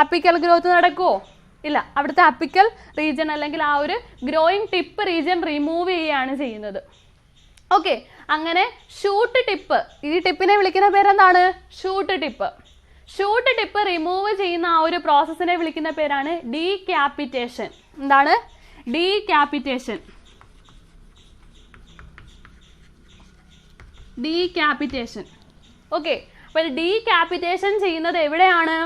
അപ്പിക്കൽ ഗ്രോത്ത് നടക്കുമോ? ഇല്ല. അവിടുത്തെ അപ്പിക്കൽ റീജിയൻ അല്ലെങ്കിൽ ആ ഒരു ഗ്രോയിങ് ടിപ്പ് റീജിയൻ റിമൂവ് ചെയ്യുകയാണ് ചെയ്യുന്നത്. ഓക്കെ, അങ്ങനെ ഷൂട്ട് ടിപ്പ്, ഈ ടിപ്പിനെ വിളിക്കുന്ന പേരെന്താണ്? Shoot tip. Shoot tip remove ചെയ്യുന്ന ആ ഒരു പ്രോസസ്സിനെ വിളിക്കുന്ന പേരാണ് ഡീക്യാപിറ്റേഷൻ. എന്താണ്? ഡീക്യാപിറ്റേഷൻ. ഡീക്യാപിറ്റേഷൻ. ഓക്കെ, അപ്പൊ ഡീക്യാപിറ്റേഷൻ ചെയ്യുന്നത് എവിടെയാണ്?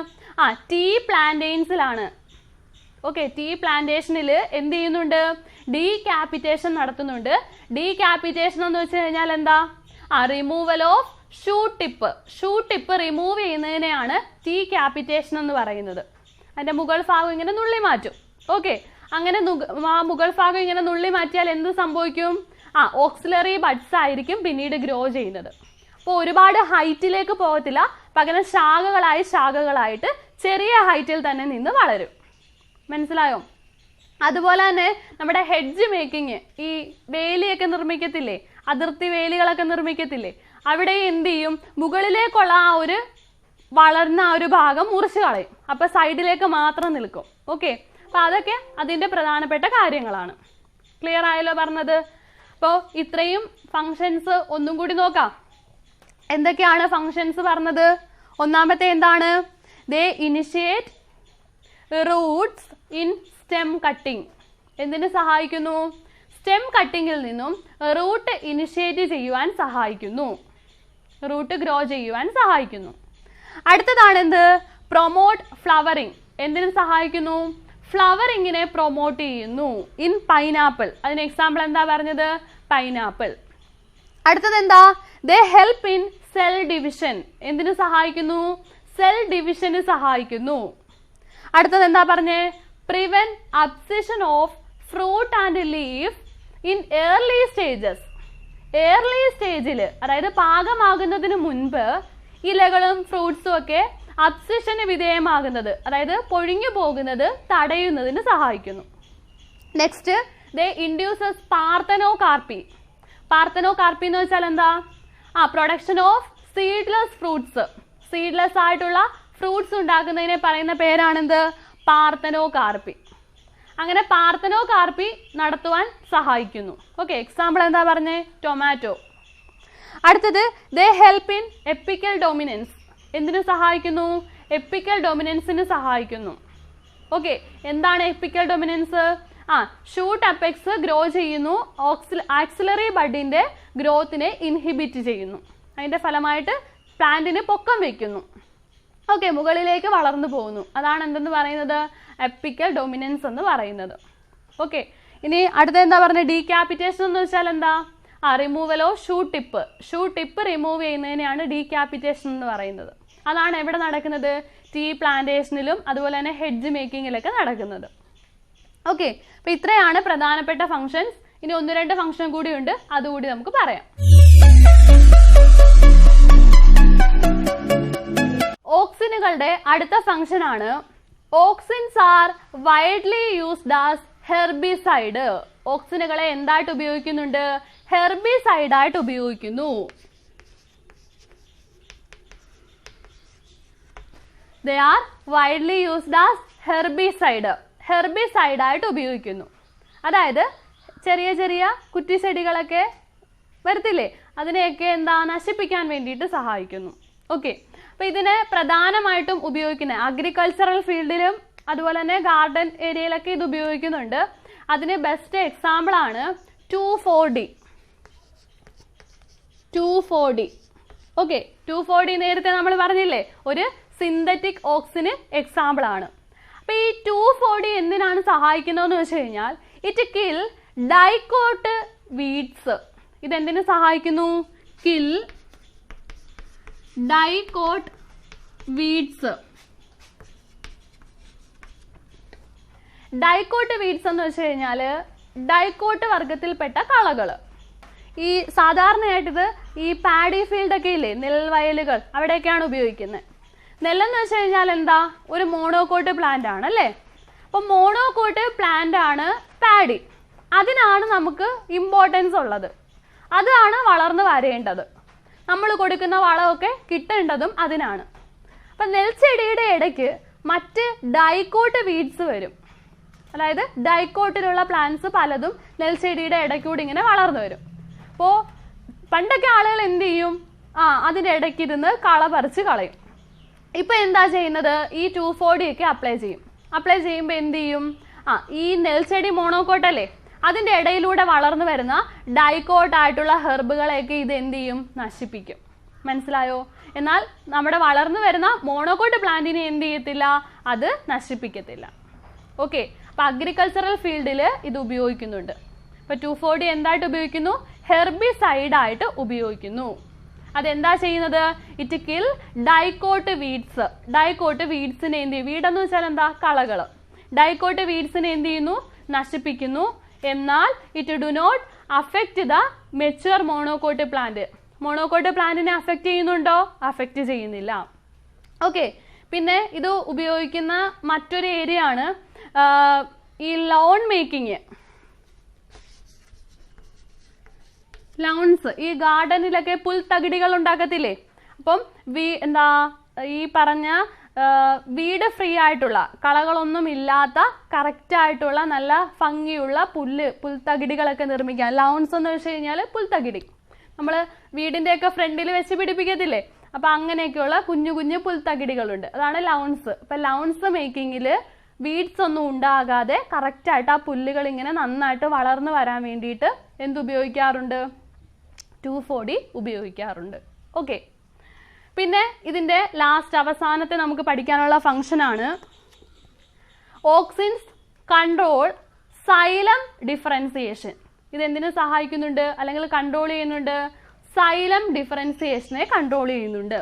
ടീ പ്ലാന്റേൻസിലാണ്. ഓക്കെ, ടീ പ്ലാന്റേഷനിൽ എന്ത് ചെയ്യുന്നുണ്ട്? ഡീക്യാപിറ്റേഷൻ നടത്തുന്നുണ്ട്. ഡീക്യാപിറ്റേഷൻ എന്ന് വെച്ച് കഴിഞ്ഞാൽ എന്താ? Removal of shoot tip. Shoot tip remove ചെയ്യുന്നതിനെയാണ് ഡീക്യാപിറ്റേഷൻ എന്ന് പറയുന്നത്. അതിന്റെ മുകൾ ഭാഗം ഇങ്ങനെ നുള്ളി മാറ്റും. ഓക്കെ, അങ്ങനെ മുകൾ ഭാഗം ഇങ്ങനെ നുള്ളി മാറ്റിയാൽ എന്ത് സംഭവിക്കും? ഓക്സിലറി ബഡ്സ് ആയിരിക്കും പിന്നീട് ഗ്രോ ചെയ്യുന്നത്. അപ്പോൾ ഒരുപാട് ഹൈറ്റിലേക്ക് പോകത്തില്ല, പകരം ശാഖകളായിട്ട് ചെറിയ ഹൈറ്റിൽ തന്നെ നിന്ന് വളരും. മനസ്സിലായോ? അതുപോലെ തന്നെ നമ്മുടെ ഹെഡ്ജ് മേക്കിങ്, ഈ വേലിയൊക്കെ നിർമ്മിക്കത്തില്ലേ, അതിർത്തി വേലികളൊക്കെ നിർമ്മിക്കത്തില്ലേ, അവിടെ എന്ത് ചെയ്യും? മുകളിലേക്കുള്ള ആ ഒരു വളർന്ന ആ ഒരു ഭാഗം മുറിച്ച് കളയും. അപ്പൊ സൈഡിലേക്ക് മാത്രം നിൽക്കും. ഓക്കെ, അപ്പൊ അതൊക്കെ അതിന്റെ പ്രധാനപ്പെട്ട കാര്യങ്ങളാണ്. ക്ലിയർ ആയല്ലോ പറഞ്ഞത്? അപ്പോൾ ഇത്രയും ഫങ്ഷൻസ് ഒന്നും കൂടി നോക്കാം. എന്തൊക്കെയാണ് ഫങ്ഷൻസ് പറഞ്ഞത്? ഒന്നാമത്തെ എന്താണ്? They initiate roots in stem cutting. എന്തിനു സഹായിക്കുന്നു? സ്റ്റെം കട്ടിങ്ങിൽ നിന്നും റൂട്ട് ഇനിഷ്യേറ്റ് ചെയ്യുവാൻ സഹായിക്കുന്നു, റൂട്ട് ഗ്രോ ചെയ്യുവാൻ സഹായിക്കുന്നു. അടുത്തതാണ് എന്ത്? Promote flowering. എന്തിനു സഹായിക്കുന്നു? ഫ്ലവറിങ്ങിനെ പ്രൊമോട്ട് ചെയ്യുന്നു. In pineapple. അതിന് എക്സാമ്പിൾ എന്താ പറഞ്ഞത്? പൈനാപ്പിൾ. അടുത്തത് എന്താ? They help in cell division. എന്തിനു സഹായിക്കുന്നു? സെൽ ഡിവിഷന് സഹായിക്കുന്നു. അടുത്തത് എന്താ പറഞ്ഞേ? Prevent abscission of fruit and leaf in early stages. Early സ്റ്റേജിൽ, അതായത് പാകമാകുന്നതിന് മുൻപ് ഇലകളും ഫ്രൂട്ട്സും ഒക്കെ അബ്സിഷന് വിധേയമാകുന്നത്, അതായത് പൊഴിഞ്ഞു പോകുന്നത് തടയുന്നതിന് സഹായിക്കുന്നു. നെക്സ്റ്റ്, ദേ ഇൻഡ്യൂസസ് പാർത്തനോകാർപ്പി. പാർത്തനോകാർപ്പി എന്ന് വെച്ചാൽ എന്താ? Production of seedless fruits. Seedless ആയിട്ടുള്ള ഫ്രൂട്ട്സ് ഉണ്ടാക്കുന്നതിനെ പറയുന്ന പേരാണെന്ത്? പാർത്തനോകാർപ്പി. അങ്ങനെ പാർത്തനോകാർപ്പി നടത്തുവാൻ സഹായിക്കുന്നു. ഓക്കെ, എക്സാമ്പിൾ എന്താ പറഞ്ഞേ? ടൊമാറ്റോ. അടുത്തത്, ദേ ഹെൽപ്പ് ഇൻ എപ്പിക്കൽ ഡൊമിനൻസ്. എന്തിനു സഹായിക്കുന്നു? എപ്പിക്കൽ ഡൊമിനൻസിന് സഹായിക്കുന്നു. ഓക്കെ, എന്താണ് epical dominance? Shoot apex grow ചെയ്യുന്നു, ആക്സിലറി ബഡിന്റെ ഗ്രോത്തിനെ ഇൻഹിബിറ്റ് ചെയ്യുന്നു. അതിന്റെ ഫലമായിട്ട് പ്ലാന്റിന് പൊക്കം വെക്കുന്നു. ഓക്കെ, മുകളിലേക്ക് വളർന്നു പോകുന്നു. അതാണ് എന്തെന്ന് പറയുന്നത്? എപ്പിക്കൽ ഡൊമിനൻസ് എന്ന് പറയുന്നത്. ഓക്കെ, ഇനി അടുത്ത എന്താ പറഞ്ഞത്? ഡീക്യാപിറ്റേഷൻ എന്ന് വെച്ചാൽ എന്താ? Removal of shoot tip. Shoot tip remove ചെയ്യുന്നതിനെയാണ് ഡീക്യാപിറ്റേഷൻ എന്ന് പറയുന്നത്. അതാണ് എവിടെ നടക്കുന്നത്? ടീ പ്ലാന്റേഷനിലും അതുപോലെ തന്നെ ഹെഡ്ജ് മേക്കിങ്ങിലൊക്കെ നടക്കുന്നത്. ഓക്കെ, അപ്പൊ ഇത്രയാണ് പ്രധാനപ്പെട്ട ഫങ്ഷൻസ്. ഇനി 1-2 ഫങ്ഷൻ കൂടി ഉണ്ട്, അതുകൂടി നമുക്ക് പറയാം. ഓക്സിനുകളുടെ അടുത്ത ഫങ്ഷൻ ആണ് auxins are widely used as herbicide. ഓക്സിനുകളെ എന്തായിട്ട് ഉപയോഗിക്കുന്നുണ്ട്? ഹെർബിസൈഡ് ആയിട്ട് ഉപയോഗിക്കുന്നു. They are widely used as herbicide. Herbicide ആയിട്ട് ഉപയോഗിക്കുന്നു. അതായത് ചെറിയ ചെറിയ കുറ്റിച്ചെടികളൊക്കെ വരത്തില്ലേ, അതിനെയൊക്കെ എന്താ നശിപ്പിക്കാൻ വേണ്ടിയിട്ട് സഹായിക്കുന്നു. ഓക്കെ, അപ്പോൾ ഇതിനെ പ്രധാനമായിട്ടും ഉപയോഗിക്കുന്ന അഗ്രികൾച്ചറൽ ഫീൽഡിലും അതുപോലെ തന്നെ ഗാർഡൻ ഏരിയയിലൊക്കെ ഇത് ഉപയോഗിക്കുന്നുണ്ട്. അതിന് ബെസ്റ്റ് എക്സാമ്പിൾ ആണ് 2,4-D. 2,4-D. ഓക്കെ, 2,4-D നേരത്തെ നമ്മൾ പറഞ്ഞില്ലേ, ഒരു സിന്തറ്റിക് ഓക്സിന് എക്സാമ്പിൾ ആണ്. അപ്പോൾ ഈ 2,4-D എന്തിനാണ് സഹായിക്കുന്നതെന്ന് വെച്ച് കഴിഞ്ഞാൽ ഇറ്റ് കിൽ ഡൈക്കോട്ട് വീഡ്സ്. ഇതെന്തിനു സഹായിക്കുന്നു? Kill dicot weeds. Dicot weeds എന്ന് വെച്ച് കഴിഞ്ഞാൽ ഡൈക്കോട്ട് വർഗത്തിൽപ്പെട്ട കളകൾ. ഈ സാധാരണയായിട്ടിത് ഈ പാഡി ഫീൽഡൊക്കെ ഇല്ലേ, നെൽവയലുകൾ, അവിടെയൊക്കെയാണ് ഉപയോഗിക്കുന്നത്. നെല്ലെന്ന് വെച്ച് കഴിഞ്ഞാൽ എന്താ, ഒരു മോണോകോട്ട് പ്ലാന്റ് ആണ് അല്ലേ. അപ്പം മോണോകോട്ട് പ്ലാന്റ് ആണ് പാഡി. അതിനാണ് നമുക്ക് ഇമ്പോർട്ടൻസ് ഉള്ളത്. അതാണ് വളർന്നു വരേണ്ടത്. നമ്മൾ കൊടുക്കുന്ന വളമൊക്കെ കിട്ടേണ്ടതും അതിനാണ്. അപ്പം നെൽച്ചെടിയുടെ ഇടയ്ക്ക് മറ്റ് ഡൈക്കോട്ട് വീഡ്സ് വരും. അതായത് ഡൈക്കോട്ടിലുള്ള പ്ലാന്റ്സ് പലതും നെൽച്ചെടിയുടെ ഇടയ്ക്കൂടി ഇങ്ങനെ വളർന്നു വരും. അപ്പോൾ പണ്ടൊക്കെ ആളുകൾ എന്ത് ചെയ്യും, അതിൻ്റെ ഇടയ്ക്കിരുന്ന് കള പറിച്ച് കളയും. ഇപ്പം എന്താ ചെയ്യുന്നത്, ഈ 2,4-D ഒക്കെ അപ്ലൈ ചെയ്യും. അപ്ലൈ ചെയ്യുമ്പോൾ എന്ത് ചെയ്യും, ഈ നെൽച്ചെടി മോണോകോട്ടല്ലേ, അതിൻ്റെ ഇടയിലൂടെ വളർന്നു വരുന്ന ഡൈക്കോട്ടായിട്ടുള്ള ഹെർബുകളെയൊക്കെ ഇത് എന്ത് ചെയ്യും, നശിപ്പിക്കും. മനസ്സിലായോ? എന്നാൽ നമ്മുടെ വളർന്നു വരുന്ന മോണോകോട്ട് പ്ലാന്റിനെ എന്ത് ചെയ്യത്തില്ല, അത് നശിപ്പിക്കത്തില്ല. ഓക്കെ, അപ്പോൾ അഗ്രികൾച്ചറൽ ഫീൽഡിൽ ഇത് ഉപയോഗിക്കുന്നുണ്ട്. ഇപ്പോൾ 2,4-D എന്തായിട്ട് ഉപയോഗിക്കുന്നു? ഹെർബിസൈഡ് ആയിട്ട് ഉപയോഗിക്കുന്നു. അതെന്താ ചെയ്യുന്നത്? It kill dicot weeds. Dicot വീഡ്സിനെ എന്ത് ചെയ്യും? വീടെന്ന് വെച്ചാൽ എന്താ, കളകൾ. ഡൈക്കോട്ട് വീഡ്സിനെ എന്ത് ചെയ്യുന്നു? നശിപ്പിക്കുന്നു. എന്നാൽ it do not affect the mature monocot plant. Monocot പ്ലാന്റിനെ അഫക്റ്റ് ചെയ്യുന്നുണ്ടോ? അഫക്റ്റ് ചെയ്യുന്നില്ല. ഓക്കെ, പിന്നെ ഇത് ഉപയോഗിക്കുന്ന മറ്റൊരു ഏരിയ ആണ് ഈ ലോൺ മേക്കിങ്. ലൗൺസ്, ഈ ഗാർഡനിലൊക്കെ പുൽത്തകിടികൾ ഉണ്ടാക്കത്തില്ലേ. അപ്പം ഈ പറഞ്ഞ വീട് ഫ്രീ ആയിട്ടുള്ള, കളകളൊന്നും ഇല്ലാത്ത കറക്റ്റ് ആയിട്ടുള്ള നല്ല ഭംഗിയുള്ള പുൽത്തകിടികളൊക്കെ നിർമ്മിക്കാം. ലൗൺസ് എന്ന് വെച്ച് കഴിഞ്ഞാൽ പുൽത്തകിടി നമ്മൾ വീടിൻ്റെയൊക്കെ ഫ്രണ്ടിൽ വെച്ച് പിടിപ്പിക്കത്തില്ലേ. അപ്പം അങ്ങനെയൊക്കെയുള്ള കുഞ്ഞു കുഞ്ഞു പുൽത്തകിടികളുണ്ട്, അതാണ് ലൗൺസ്. അപ്പം ലൗൺസ് മേക്കിങ്ങിൽ വീഡ്സ് ഒന്നും ഉണ്ടാകാതെ കറക്റ്റായിട്ട് ആ പുല്ലുകൾ ഇങ്ങനെ നന്നായിട്ട് വളർന്നു വരാൻ വേണ്ടിയിട്ട് എന്തുപയോഗിക്കാറുണ്ട്? 2,4-D ഉപയോഗിക്കാറുണ്ട്. ഓക്കെ, പിന്നെ ഇതിൻ്റെ ലാസ്റ്റ് അവസാനത്തെ നമുക്ക് പഠിക്കാനുള്ള ഫംഗ്ഷനാണ് ഓക്സിൻസ് കൺട്രോൾ സൈലം ഡിഫറൻസിയേഷൻ. ഇതെന്തിനു സഹായിക്കുന്നുണ്ട് അല്ലെങ്കിൽ കൺട്രോൾ ചെയ്യുന്നുണ്ട്? സൈലം ഡിഫറൻസിയേഷനെ കൺട്രോൾ ചെയ്യുന്നുണ്ട്.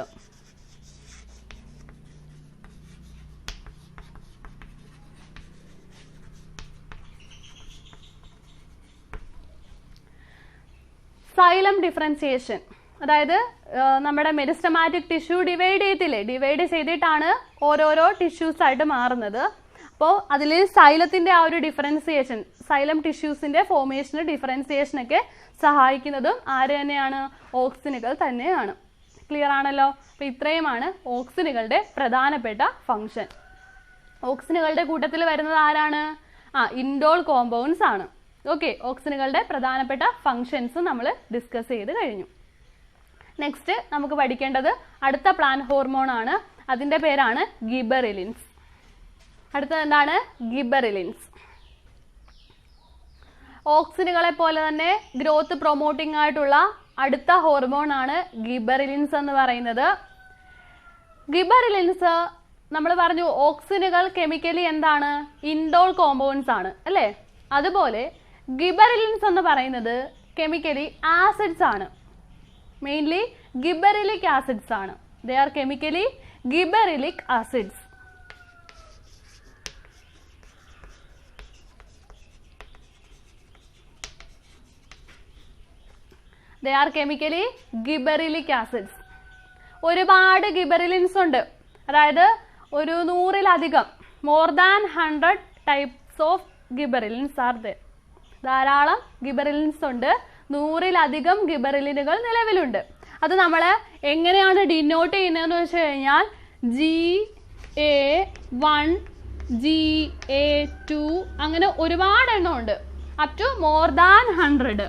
സൈലം ഡിഫറൻസിയേഷൻ അതായത് നമ്മുടെ മെരിസ്റ്റമാറ്റിക് ടിഷ്യൂ ഡിവൈഡ് ചെയ്തില്ലേ, ഡിവൈഡ് ചെയ്തിട്ടാണ് ഓരോരോ ടിഷ്യൂസ് ആയിട്ട് മാറുന്നത്. അപ്പോൾ അതിൽ സൈലത്തിൻ്റെ ആ ഒരു ഡിഫറൻസിയേഷൻ, സൈലം ടിഷ്യൂസിൻ്റെ ഫോർമേഷന് ഡിഫറൻസിയേഷനൊക്കെ സഹായിക്കുന്നതും ആര് തന്നെയാണ്? ഓക്സിനുകൾ തന്നെയാണ്. ക്ലിയർ ആണല്ലോ? അപ്പോൾ ഇത്രയുമാണ് ഓക്സിനുകളുടെ പ്രധാനപ്പെട്ട ഫംഗ്ഷൻ. ഓക്സിനുകളുടെ കൂട്ടത്തിൽ വരുന്നത് ആരാണ്? ഇൻഡോൾ കോമ്പൗണ്ട്സ് ആണ്. ഓക്കെ, ഓക്സിനുകളുടെ പ്രധാനപ്പെട്ട ഫങ്ഷൻസ് നമ്മൾ ഡിസ്കസ് ചെയ്ത് കഴിഞ്ഞു. നെക്സ്റ്റ് നമുക്ക് പഠിക്കേണ്ടത് അടുത്ത പ്ലാന്റ് ഹോർമോൺ ആണ്. അതിൻ്റെ പേരാണ് ഗിബെറിലിൻസ്. അടുത്തത് എന്താണ്? ഗിബെറിലിൻസ്. ഓക്സിനുകളെ പോലെ തന്നെ ഗ്രോത്ത് പ്രൊമോട്ടിംഗ് ആയിട്ടുള്ള അടുത്ത ഹോർമോൺ ആണ് ഗിബെറിലിൻസ് എന്ന് പറയുന്നത്. ഗിബെറിലിൻസ് നമ്മൾ പറഞ്ഞു ഓക്സിനുകൾ കെമിക്കലി എന്താണ്? ഇൻഡോൾ കോമ്പൗണ്ട്സ് ആണ് അല്ലേ. അതുപോലെ ഗിബെറിലിൻസ് എന്ന് പറയുന്നത് കെമിക്കലി ആസിഡ്സ് ആണ്. മെയിൻലി ഗിബെറിലിക് ആസിഡ്സ് ആണ്. They are chemically gibberellic acids. They are chemically gibberellic acids. ഒരുപാട് ഗിബെറിലിൻസ് ഉണ്ട്. അതായത് ഒരു 100-ലധികം, more than 100 types of gibberellins are there. ധാരാളം ഗിബറിലിൻസ് ഉണ്ട്, 100-ലധികം ഗിബറിലിനുകൾ നിലവിലുണ്ട്. അത് നമ്മൾ എങ്ങനെയാണ് ഡിനോട്ട് ചെയ്യുന്നതെന്ന് വെച്ച് കഴിഞ്ഞാൽ GA1 GA2 അങ്ങനെ ഒരുപാട് എണ്ണം ഉണ്ട്, up to more than 100.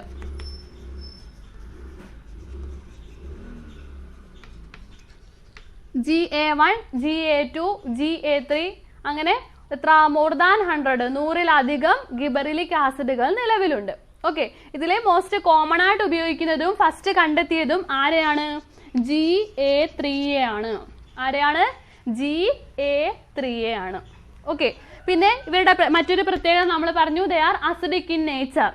GA1 GA2 GA3 അങ്ങനെ എത്ര മോർ ദാൻ 100, 100-ലധികം ഗിബറിലിക് ആസിഡുകൾ നിലവിലുണ്ട്. ഓക്കെ, ഇതിലെ മോസ്റ്റ് കോമൺ ആയിട്ട് ഉപയോഗിക്കുന്നതും ഫസ്റ്റ് കണ്ടെത്തിയതും ആരെയാണ്? GA3 ആണ്. ആരെയാണ്? GA3 ആണ്. ഓക്കെ, പിന്നെ ഇവരുടെ മറ്റൊരു പ്രത്യേകത നമ്മൾ പറഞ്ഞു, they are acidic in nature.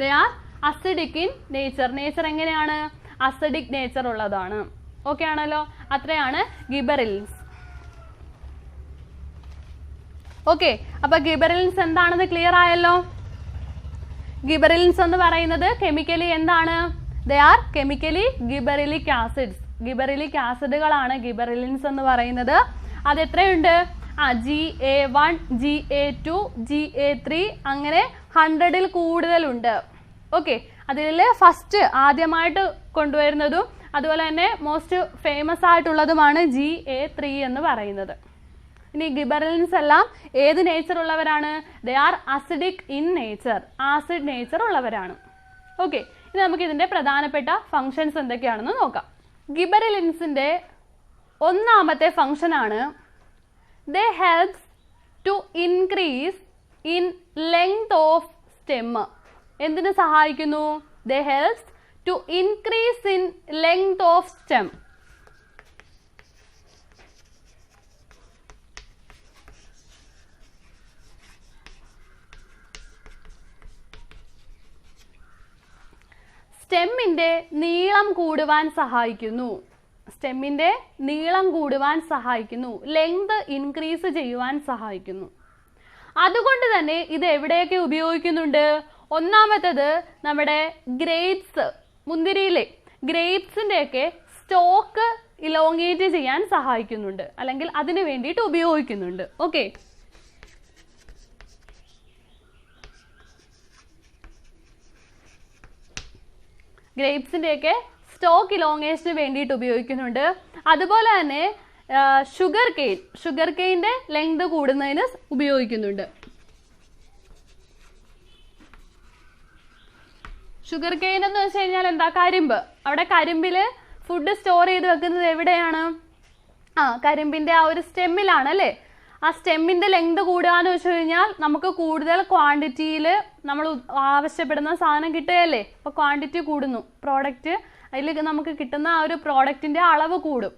They are acidic in nature. Nature എങ്ങനെയാണ്? അസിഡിക് നേച്ചർ ഉള്ളതാണ്. ഓക്കെ ആണല്ലോ, അത്രയാണ് ഗിബറിലിൻസ്. ഓക്കെ, അപ്പൊ ഗിബറിലിൻസ് എന്താണെന്ന് ക്ലിയർ ആയല്ലോ. ഗിബറിലിൻസ് എന്ന് പറയുന്നത് കെമിക്കലി എന്താണ്? They are chemically gibberellic acids. Gibberellic ആസിഡുകളാണ് ഗിബറിലിൻസ് എന്ന് പറയുന്നത്. അത് എത്രയുണ്ട്? GA1 GA2 GA3 അങ്ങനെ 100-ൽ കൂടുതലുണ്ട്. ഓക്കെ, അതിൽ ഫസ്റ്റ് ആദ്യമായിട്ട് കൊണ്ടുവരുന്നതും അതുപോലെ തന്നെ മോസ്റ്റ് ഫേമസ് ആയിട്ടുള്ളതുമാണ് GA3 എന്ന് പറയുന്നത്. ഇനി ഗിബറിലിൻസ് എല്ലാം ഏത് നേച്ചർ ഉള്ളവരാണ്? They are acidic in nature, acid nature ഉള്ളവരാണ്. ഓക്കെ, ഇനി നമുക്ക് ഇതിന്റെ പ്രധാനപ്പെട്ട ഫങ്ഷൻസ് എന്തൊക്കെയാണെന്ന് നോക്കാം. ഗിബറിലിൻസിന്റെ ഒന്നാമത്തെ ഫങ്ഷൻ ആണ് they helps to increase in length of stem. എന്തിനു സഹായിക്കുന്നു? They helps to increase in length of stem. സ്റ്റെമ്മിന്റെ നീളം കൂടുവാൻ സഹായിക്കുന്നു. സ്റ്റെമ്മിന്റെ നീളം കൂടുവാൻ സഹായിക്കുന്നു, ലെങ്ത് ഇൻക്രീസ് ചെയ്യുവാൻ സഹായിക്കുന്നു. അതുകൊണ്ട് തന്നെ ഇത് എവിടെയൊക്കെ ഉപയോഗിക്കുന്നുണ്ട്? ഒന്നാമത്തേത് നമ്മുടെ ഗ്രേപ്സ്, മുന്തിരിയിലെ ഗ്രേപ്സിൻ്റെയൊക്കെ സ്റ്റോക്ക് ഇലോങ്ങേറ്റ് ചെയ്യാൻ സഹായിക്കുന്നുണ്ട്, അല്ലെങ്കിൽ അതിന് വേണ്ടിയിട്ട് ഉപയോഗിക്കുന്നുണ്ട്. ഓക്കെ, ഗ്രേപ്സിൻ്റെയൊക്കെ സ്റ്റോക്ക് ഇലോങ്ങേഷന് വേണ്ടിയിട്ട് ഉപയോഗിക്കുന്നുണ്ട്. അതുപോലെ തന്നെ ഷുഗർ കെയിൻ്റെ ലെങ്ത് കൂടുന്നതിന് ഉപയോഗിക്കുന്നുണ്ട്. ഷുഗർ കെയിൻ എന്ന് വെച്ച് കഴിഞ്ഞാൽ എന്താ? കരിമ്പ്. അവിടെ കരിമ്പിൽ ഫുഡ് സ്റ്റോർ ചെയ്ത് വെക്കുന്നത് എവിടെയാണ്? കരിമ്പിൻ്റെ ആ ഒരു സ്റ്റെമ്മിലാണ് അല്ലേ? ആ സ്റ്റെമ്മിൻ്റെ ലെങ്ത് കൂടുക എന്ന് വെച്ച് കഴിഞ്ഞാൽ നമുക്ക് കൂടുതൽ ക്വാണ്ടിറ്റിയിൽ നമ്മൾ ആവശ്യപ്പെടുന്ന സാധനം കിട്ടുകയല്ലേ. അപ്പോൾ ക്വാണ്ടിറ്റി കൂടുന്നു, പ്രോഡക്റ്റ് അതിൽ നമുക്ക് കിട്ടുന്ന ആ ഒരു പ്രോഡക്റ്റിൻ്റെ അളവ് കൂടും.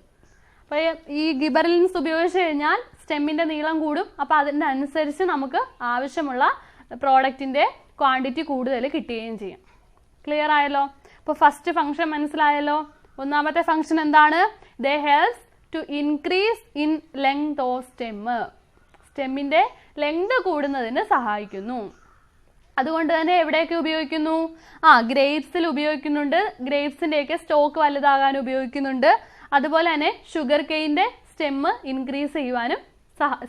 അപ്പോൾ ഈ ഗിബറിലിൻസ് ഉപയോഗിച്ച് കഴിഞ്ഞാൽ സ്റ്റെമ്മിൻ്റെ നീളം കൂടും. അപ്പോൾ അതിൻ്റെ അനുസരിച്ച് നമുക്ക് ആവശ്യമുള്ള പ്രോഡക്റ്റിൻ്റെ ക്വാണ്ടിറ്റി കൂടുതൽ കിട്ടുകയും ചെയ്യും. ക്ലിയർ ആയല്ലോ? അപ്പോൾ ഫസ്റ്റ് ഫംഗ്ഷൻ മനസ്സിലായല്ലോ. ഒന്നാമത്തെ ഫംഗ്ഷൻ എന്താണ്? They helps to increase in length of stem. സ്റ്റെമ്മിൻ്റെ ലെങ്ത് കൂടുന്നതിന് സഹായിക്കുന്നു. അതുകൊണ്ട് തന്നെ എവിടെയൊക്കെ ഉപയോഗിക്കുന്നു? ഗ്രേപ്സിൽ ഉപയോഗിക്കുന്നുണ്ട്. ഗ്രേപ്സിൻ്റെയൊക്കെ സ്റ്റോക്ക് വലുതാകാൻ ഉപയോഗിക്കുന്നുണ്ട്. അതുപോലെ തന്നെ ഷുഗർ കെയിൻ്റെ ഇൻക്രീസ് ചെയ്യുവാനും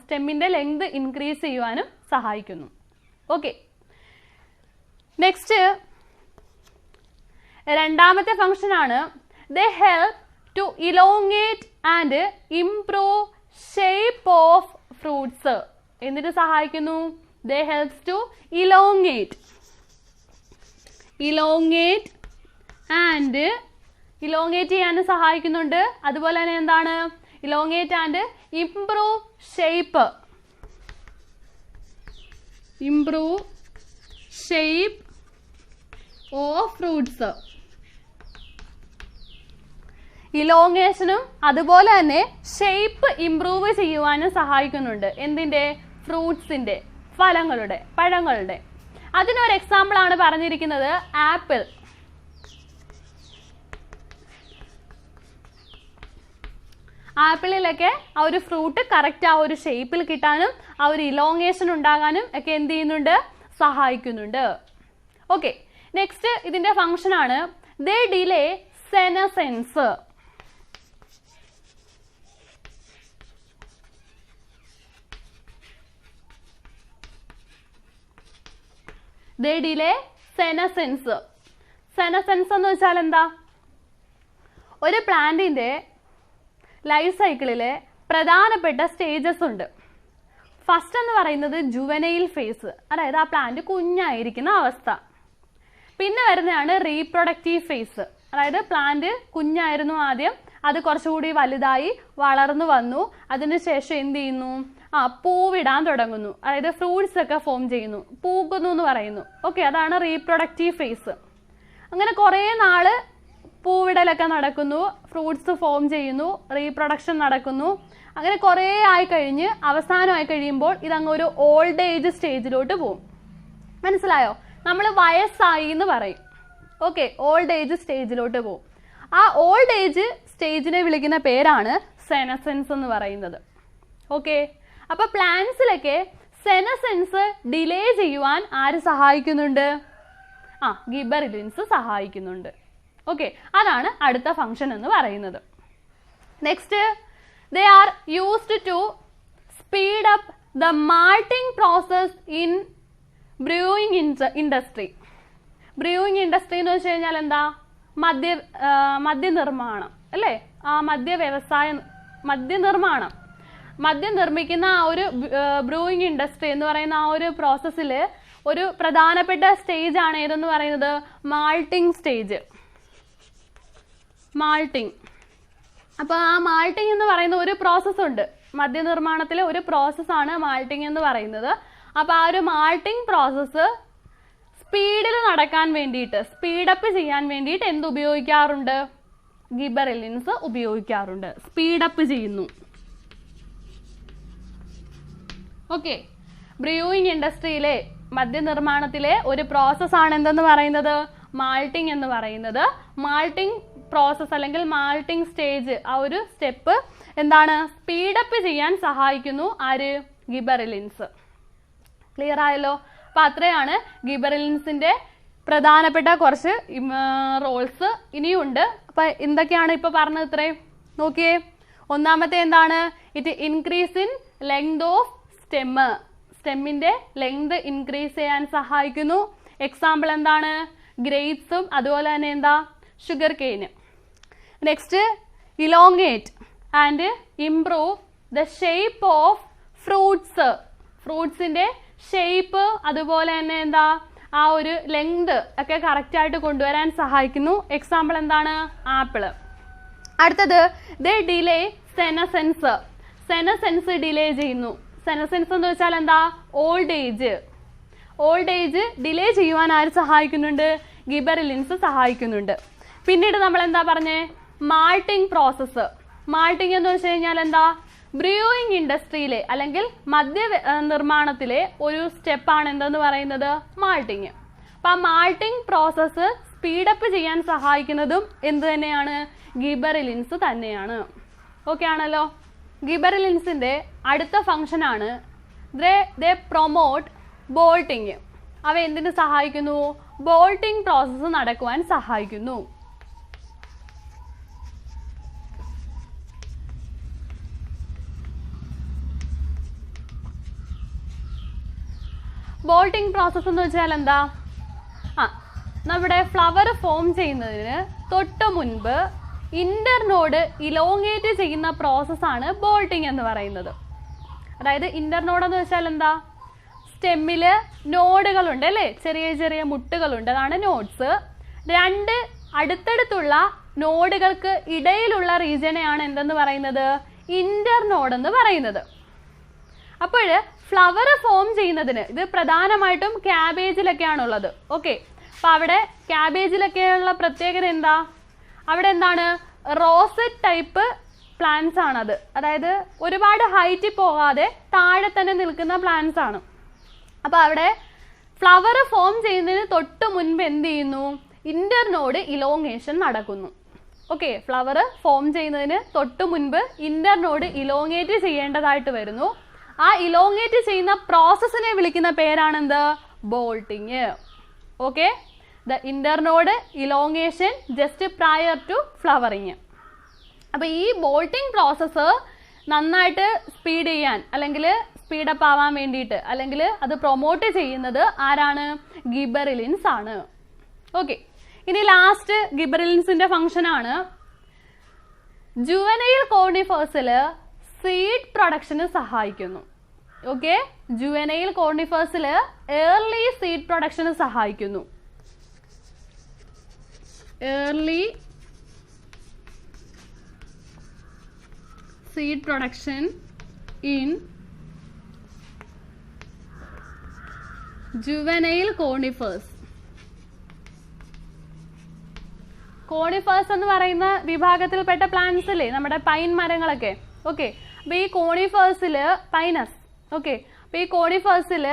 സ്റ്റെമ്മിൻ്റെ ലെങ്ത് ഇൻക്രീസ് ചെയ്യുവാനും സഹായിക്കുന്നു. ഓക്കെ, നെക്സ്റ്റ് രണ്ടാമത്തെ ഫംഗ്ഷൻ ആണ് they help to elongate and improve shape of fruits. എന്തിനു സഹായിക്കുന്നു? They helps to elongate and elongate ചെയ്യാൻ സഹായിക്കുന്നുണ്ട്. അതുപോലെ തന്നെ എന്താണ്? Elongate and improve shape of fruits. ഇലോങ്ങേഷനും അതുപോലെ തന്നെ ഷേപ്പ് ഇംപ്രൂവ് ചെയ്യുവാനും സഹായിക്കുന്നുണ്ട്. എന്തിൻ്റെ? ഫ്രൂട്ട്സിൻ്റെ, ഫലങ്ങളുടെ, പഴങ്ങളുടെ. അതിനൊരു എക്സാമ്പിൾ ആണ് പറഞ്ഞിരിക്കുന്നത് ആപ്പിൾ. ആപ്പിളിലൊക്കെ ആ ഒരു ഫ്രൂട്ട് കറക്റ്റ് ആ ഒരു ഷേപ്പിൽ കിട്ടാനും ആ ഒരു ഇലോങ്ങേഷൻ ഉണ്ടാകാനും ഒക്കെ എന്ത് ചെയ്യുന്നുണ്ട്? സഹായിക്കുന്നുണ്ട്. ഓക്കെ, നെക്സ്റ്റ് ഇതിന്റെ ഫംഗ്ഷൻ ആണ് ദേ ഡിലേ സെനസെൻസ്. ദേ ഡിലേ സെനസെൻസ്. സെനസെൻസ് എന്ന് വെച്ചാൽ എന്താ? ഒരു പ്ലാന്റിന്റെ ലൈഫ് സൈക്കിളിലെ പ്രധാനപ്പെട്ട സ്റ്റേജസ് ഉണ്ട്. ഫസ്റ്റ് എന്ന് പറയുന്നത് ജുവനൈൽ ഫേസ്, അതായത് ആ പ്ലാന്റ് കുഞ്ഞായിരിക്കുന്ന അവസ്ഥ. പിന്നെ വരുന്നതാണ് റീപ്രൊഡക്റ്റീവ് ഫേസ്, അതായത് പ്ലാന്റ് കുഞ്ഞായിരുന്നു ആദ്യം, അത് കുറച്ചുകൂടി വലുതായി വളർന്നു വന്നു, അതിനുശേഷം എന്ത് ചെയ്യുന്നു? പൂവിടാൻ തുടങ്ങുന്നു, അതായത് ഫ്രൂട്ട്സ് ഒക്കെ ഫോം ചെയ്യുന്നു, പൂക്കുന്നു എന്ന് പറയുന്നു. ഓക്കെ, അതാണ് റീപ്രൊഡക്റ്റീവ് ഫേസ്. അങ്ങനെ കുറേ നാള് പൂവിടലൊക്കെ നടക്കുന്നു, ഫ്രൂട്ട്സ് ഫോം ചെയ്യുന്നു, റീപ്രൊഡക്ഷൻ നടക്കുന്നു. അങ്ങനെ കുറേ ആയി കഴിഞ്ഞ് അവസാനമായി കഴിയുമ്പോൾ ഇതങ്ങ് ഒരു ഓൾഡ് ഏജ് സ്റ്റേജിലോട്ട് പോകും. മനസ്സിലായോ? നമ്മൾ വയസ്സായി എന്ന് പറയും. ഓക്കെ, ഓൾഡ് ഏജ് സ്റ്റേജിലോട്ട് പോകും. ആ ഓൾഡ് ഏജ് സ്റ്റേജിനെ വിളിക്കുന്ന പേരാണ് സെനസെൻസ് എന്ന് പറയുന്നത്. ഓക്കെ, അപ്പൊ പ്ലാന്റ്സിലൊക്കെ സെനസെൻസ് ഡിലേ ചെയ്യുവാൻ ആര് സഹായിക്കുന്നുണ്ട്? ഗിബെറലിൻസ് സഹായിക്കുന്നുണ്ട്. ഓക്കെ, അതാണ് അടുത്ത ഫംഗ്ഷൻ എന്ന് പറയുന്നത്. Next, they are used to speed up the malting process in brewing industry. Brewing industry എന്ന് വെച്ച് കഴിഞ്ഞാൽ എന്താ? മദ്യനിർമ്മാണം അല്ലേ? മദ്യനിർമ്മാണം, മദ്യം നിർമ്മിക്കുന്ന ആ ഒരു ബ്രൂയിങ് ഇൻഡസ്ട്രി എന്ന് പറയുന്ന ആ ഒരു പ്രോസസ്സിൽ ഒരു പ്രധാനപ്പെട്ട സ്റ്റേജ് ആണ് ഏതെന്ന് പറയുന്നത്? മാൾട്ടിങ് സ്റ്റേജ്. മാൾട്ടിങ്. അപ്പോൾ ആ മാൾട്ടിങ് എന്ന് പറയുന്ന ഒരു പ്രോസസ്സ് ഉണ്ട്, മദ്യനിർമ്മാണത്തിലെ ഒരു പ്രോസസ്സാണ് മാൾട്ടിങ് എന്ന് പറയുന്നത്. അപ്പോൾ ആ ഒരു മാൾട്ടിങ് പ്രോസസ്സ് സ്പീഡിൽ നടക്കാൻ വേണ്ടിയിട്ട്, സ്പീഡപ്പ് ചെയ്യാൻ വേണ്ടിയിട്ട് എന്ത് ഉപയോഗിക്കാറുണ്ട്? ഗിബെറലിൻസ് ഉപയോഗിക്കാറുണ്ട്. സ്പീഡപ്പ് ചെയ്യുന്നു. ഓക്കെ, ബ്രൂയിങ് ഇൻഡസ്ട്രിയിലെ മദ്യനിർമ്മാണത്തിലെ ഒരു പ്രോസസ്സാണ് എന്തെന്ന് പറയുന്നത്? മാൾട്ടിങ് എന്ന് പറയുന്നത്. മാൾട്ടിങ് പ്രോസസ്സ് അല്ലെങ്കിൽ മാൾട്ടിങ് സ്റ്റേജ്, ആ ഒരു സ്റ്റെപ്പ് എന്താണ്? സ്പീഡപ്പ് ചെയ്യാൻ സഹായിക്കുന്നു. ആര്? ഗിബെറലിൻസ്. ക്ലിയർ ആയല്ലോ? അപ്പൊ അത്രയാണ് ഗിബെറലിൻസിന്റെ പ്രധാനപ്പെട്ട കുറച്ച് റോൾസ്. ഇനിയുണ്ട്. അപ്പൊ എന്തൊക്കെയാണ് ഇപ്പൊ പറഞ്ഞത്? ഇത്രയും നോക്കിയേ. ഒന്നാമത്തെ എന്താണ്? It increase in length of stem. സ്റ്റെമ്മിന്റെ ലെങ്ത് ഇൻക്രീസ് ചെയ്യാൻ സഹായിക്കുന്നു. എക്സാമ്പിൾ എന്താണ്? ഗ്രേപ്സും അതുപോലെ തന്നെ എന്താ? ഷുഗർ കെയിന്. Next, elongate and improve the shape of fruits. ഫ്രൂട്ട്സിന്റെ ഷേപ്പ് അതുപോലെ തന്നെ എന്താ? ആ ഒരു ലെങ്ത് ഒക്കെ കറക്റ്റ് ആയിട്ട് കൊണ്ടുവരാൻ സഹായിക്കുന്നു. എക്സാമ്പിൾ എന്താണ്? ആപ്പിള്. അടുത്തത്, ദേ ഡിലേ സെനസെൻസ്. സെനസെൻസ് ഡിലേ ചെയ്യുന്നു. സെനസെൻസ് എന്ന് വെച്ചാൽ എന്താ? Old age. Old age delay ചെയ്യുവാൻ ആര് സഹായിക്കുന്നുണ്ട്? ഗിബെറലിൻസ് സഹായിക്കുന്നുണ്ട്. പിന്നീട് നമ്മൾ എന്താ പറഞ്ഞേ? മാൾട്ടിങ് പ്രോസസ്സ്. മാൾട്ടിങ് എന്ന് വെച്ച് കഴിഞ്ഞാൽ എന്താ? ബ്രൂയിങ് ഇൻഡസ്ട്രിയിലെ അല്ലെങ്കിൽ മദ്യ നിർമ്മാണത്തിലെ ഒരു സ്റ്റെപ്പാണ് എന്തെന്ന് പറയുന്നത്? മാൾട്ടിങ്. അപ്പം ആ മാൾട്ടിങ് പ്രോസസ്സ് സ്പീഡപ്പ് ചെയ്യാൻ സഹായിക്കുന്നതും എന്ത് തന്നെയാണ്? ഗിബെറലിൻസ് തന്നെയാണ്. ഓക്കെ ആണല്ലോ? ഗിബെറലിൻസിന്റെ അടുത്ത ഫംഗ്ഷൻ ആണ് ദേ പ്രൊമോട്ട് ബോൾട്ടിങ്. അവ എന്തിനു സഹായിക്കുന്നു? ബോൾട്ടിങ് പ്രോസസ്സ് നടക്കുവാൻ സഹായിക്കുന്നു. ബോൾട്ടിങ് പ്രോസസ്സ് എന്ന് വെച്ചാൽ എന്താ? നമ്മുടെ ഫ്ലവർ ഫോം ചെയ്യുന്നതിന് തൊട്ട് മുൻപ് ഇന്റർനോഡ് ഇലോങ്ങേറ്റ് ചെയ്യുന്ന പ്രോസസ്സാണ് ബോൾട്ടിങ് എന്ന് പറയുന്നത്. അതായത് ഇന്റർനോഡ് എന്ന് വെച്ചാൽ എന്താ? സ്റ്റെമ്മില് നോഡുകളുണ്ട് അല്ലേ? ചെറിയ ചെറിയ മുട്ടുകളുണ്ട്, അതാണ് നോഡ്സ്. രണ്ട് അടുത്തടുത്തുള്ള നോഡുകൾക്ക് ഇടയിലുള്ള റീജിയനെയാണ് എന്തെന്ന് പറയുന്നത്? ഇന്റർനോഡ് എന്ന് പറയുന്നത്. അപ്പോൾ ഫ്ലവർ ഫോം ചെയ്യുന്നതിന് ഇത് പ്രധാനമായിട്ടും ക്യാബേജിലൊക്കെയാണുള്ളത്. ഓക്കെ, അപ്പൊ അവിടെ ക്യാബേജിലൊക്കെയുള്ള പ്രത്യേകത എന്താ? അവിടെ എന്താണ്? റോസറ്റ് ടൈപ്പ് പ്ലാന്റ്സ് ആണത്. അതായത് ഒരുപാട് ഹൈറ്റിൽ പോകാതെ താഴെ തന്നെ നിൽക്കുന്ന പ്ലാന്റ്സ് ആണ്. അപ്പൊ അവിടെ ഫ്ലവർ ഫോം ചെയ്യുന്നതിന് തൊട്ട് മുൻപ് എന്ത് ചെയ്യുന്നു? ഇന്റർനോഡ് ഇലോങ്ങേഷൻ നടക്കുന്നു. ഓക്കെ, ഫ്ലവർ ഫോം ചെയ്യുന്നതിന് തൊട്ട് മുൻപ് ഇന്റർനോഡ് ഇലോങ്ങേറ്റ് ചെയ്യേണ്ടതായിട്ട് വരുന്നു. ആ ഇലോങ്ങേറ്റ് ചെയ്യുന്ന പ്രോസസ്സിനെ വിളിക്കുന്ന പേരാണെന്ത്? Bolting. Okay, the internode elongation just prior to flowering. അപ്പൊ ഈ ബോൾട്ടിങ് പ്രോസസ്സ് നന്നായിട്ട് സ്പീഡ് ചെയ്യാൻ അല്ലെങ്കിൽ സ്പീഡപ്പ് ആവാൻ വേണ്ടിയിട്ട് അല്ലെങ്കിൽ അത് പ്രൊമോട്ട് ചെയ്യുന്നത് ആരാണ്? ഗിബറിലിൻസ് ആണ്. ഓക്കെ, ഇനി ലാസ്റ്റ് ഗിബറിലിൻസിന്റെ ഫംഗ്ഷൻ ആണ് ജുവനൈൽ കോർണിഫേഴ്സിൽ സീഡ് പ്രൊഡക്ഷന് സഹായിക്കുന്നു. ഓക്കെ, ജുവനൈൽ കോർണിഫേഴ്സിൽ ഏർലി സീഡ് പ്രൊഡക്ഷന് സഹായിക്കുന്നു. Early seed production in juvenile conifers. കോണിഫേഴ്സ് എന്ന് പറയുന്ന വിഭാഗത്തിൽപ്പെട്ട പ്ലാന്റ്സ് അല്ലേ നമ്മുടെ പൈൻ മരങ്ങളൊക്കെ. ഓക്കെ, അപ്പൊ ഈ കോണിഫേഴ്സിൽ പൈനസ്. ഓക്കെ, അപ്പൊ ഈ കോണിഫേഴ്സിൽ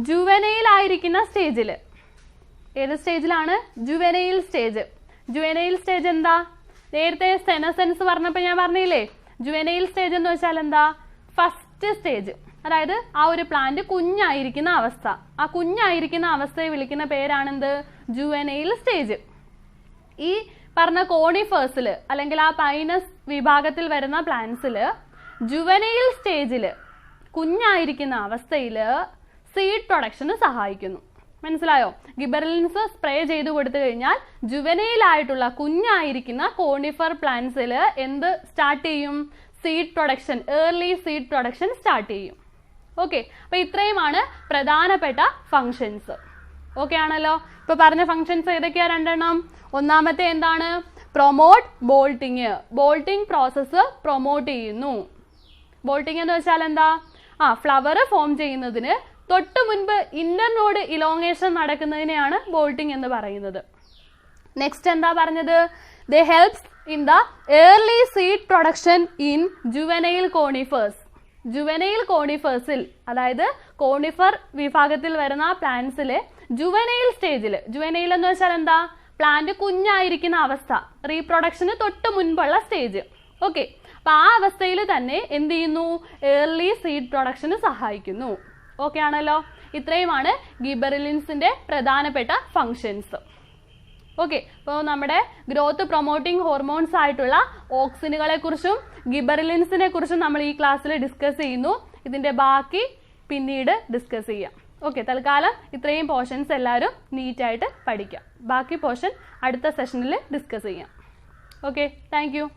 ജുവനൈൽ ആയിരിക്കുന്ന സ്റ്റേജിൽ, ഏത് സ്റ്റേജിലാണ്? Juvenile stage. ജുവനൈൽ സ്റ്റേജ് എന്താ? നേരത്തെ സെനസെൻസ് പറഞ്ഞപ്പോൾ ഞാൻ പറഞ്ഞില്ലേ, ജുവനൈൽ സ്റ്റേജ് എന്ന് വെച്ചാൽ എന്താ? ഫസ്റ്റ് സ്റ്റേജ്, അതായത് ആ ഒരു പ്ലാന്റ് കുഞ്ഞായിരിക്കുന്ന അവസ്ഥ. ആ കുഞ്ഞായിരിക്കുന്ന അവസ്ഥയെ വിളിക്കുന്ന പേരാണെന്ത്? Juvenile stage. ഈ പറഞ്ഞ കോണിഫേഴ്സിൽ അല്ലെങ്കിൽ ആ പൈനസ് വിഭാഗത്തിൽ വരുന്ന പ്ലാന്റ്സിൽ ജുവനൈൽ സ്റ്റേജിൽ കുഞ്ഞായിരിക്കുന്ന അവസ്ഥയിൽ സീഡ് പ്രൊഡക്ഷന് സഹായിക്കുന്നു. മനസ്സിലായോ? ഗിബറിലിൻസ് സ്പ്രേ ചെയ്ത് കൊടുത്തു കഴിഞ്ഞാൽ ജുവനൈൽ ആയിട്ടുള്ള കുഞ്ഞായിരിക്കുന്ന കോണിഫർ പ്ലാന്റ്സിൽ എന്ത് സ്റ്റാർട്ട് ചെയ്യും? Seed production, early seed production start ചെയ്യും. ഓക്കെ, അപ്പൊ ഇത്രയുമാണ് പ്രധാനപ്പെട്ട ഫങ്ഷൻസ്. ഓക്കെ ആണല്ലോ? ഇപ്പൊ പറഞ്ഞ ഫങ്ഷൻസ് ഏതൊക്കെയാ? രണ്ടെണ്ണം. ഒന്നാമത്തെ എന്താണ്? Promote bolting. Bolting process promote ചെയ്യുന്നു. ബോൾട്ടിങ് എന്ന് വെച്ചാൽ എന്താ? ഫ്ലവർ ഫോം ചെയ്യുന്നതിന് തൊട്ട് മുൻപ് ഇന്റർനോഡ് ഇലോങ്ങേഷൻ നടക്കുന്നതിനെയാണ് ബോൾട്ടിംഗ് എന്ന് പറയുന്നത്. നെക്സ്റ്റ് എന്താ പറഞ്ഞത്? They helps in the early seed production in juvenile conifers. Juvenile കോണിഫേഴ്സിൽ, അതായത് കോണിഫർ വിഭാഗത്തിൽ വരുന്ന പ്ലാന്റ്സിലെ ജുവനൈൽ സ്റ്റേജിൽ, ജുവനൈൽ എന്ന് വെച്ചാൽ എന്താ? പ്ലാന്റ് കുഞ്ഞായിരിക്കുന്ന അവസ്ഥ, റീപ്രൊഡക്ഷന് തൊട്ട് മുൻപുള്ള സ്റ്റേജ്. ഓക്കെ, അപ്പൊ ആ അവസ്ഥയിൽ തന്നെ എന്ത് ചെയ്യുന്നു? ഏർലി സീഡ് പ്രൊഡക്ഷന് സഹായിക്കുന്നു. ഓക്കെ ആണല്ലോ? ഇത്രയുമാണ് ഗിബറിലിൻസിന്റെ പ്രധാനപ്പെട്ട ഫങ്ഷൻസ്. ഓക്കെ, അപ്പോൾ നമ്മുടെ ഗ്രോത്ത് പ്രൊമോട്ടിംഗ് ഹോർമോൺസ് ആയിട്ടുള്ള ഓക്സിനുകളെ കുറിച്ചും ഗിബറിലിൻസിനെ കുറിച്ചും നമ്മൾ ഈ ക്ലാസ്സിൽ ഡിസ്കസ് ചെയ്യുന്നു. ഇതിന്റെ ബാക്കി പിന്നീട് ഡിസ്കസ് ചെയ്യാം. ഓക്കെ, തൽക്കാലം ഇത്രയും പോർഷൻസ് എല്ലാവരും നീറ്റായിട്ട് പഠിക്കാം. ബാക്കി പോർഷൻ അടുത്ത സെഷനിൽ ഡിസ്കസ് ചെയ്യാം. Okay, thank you.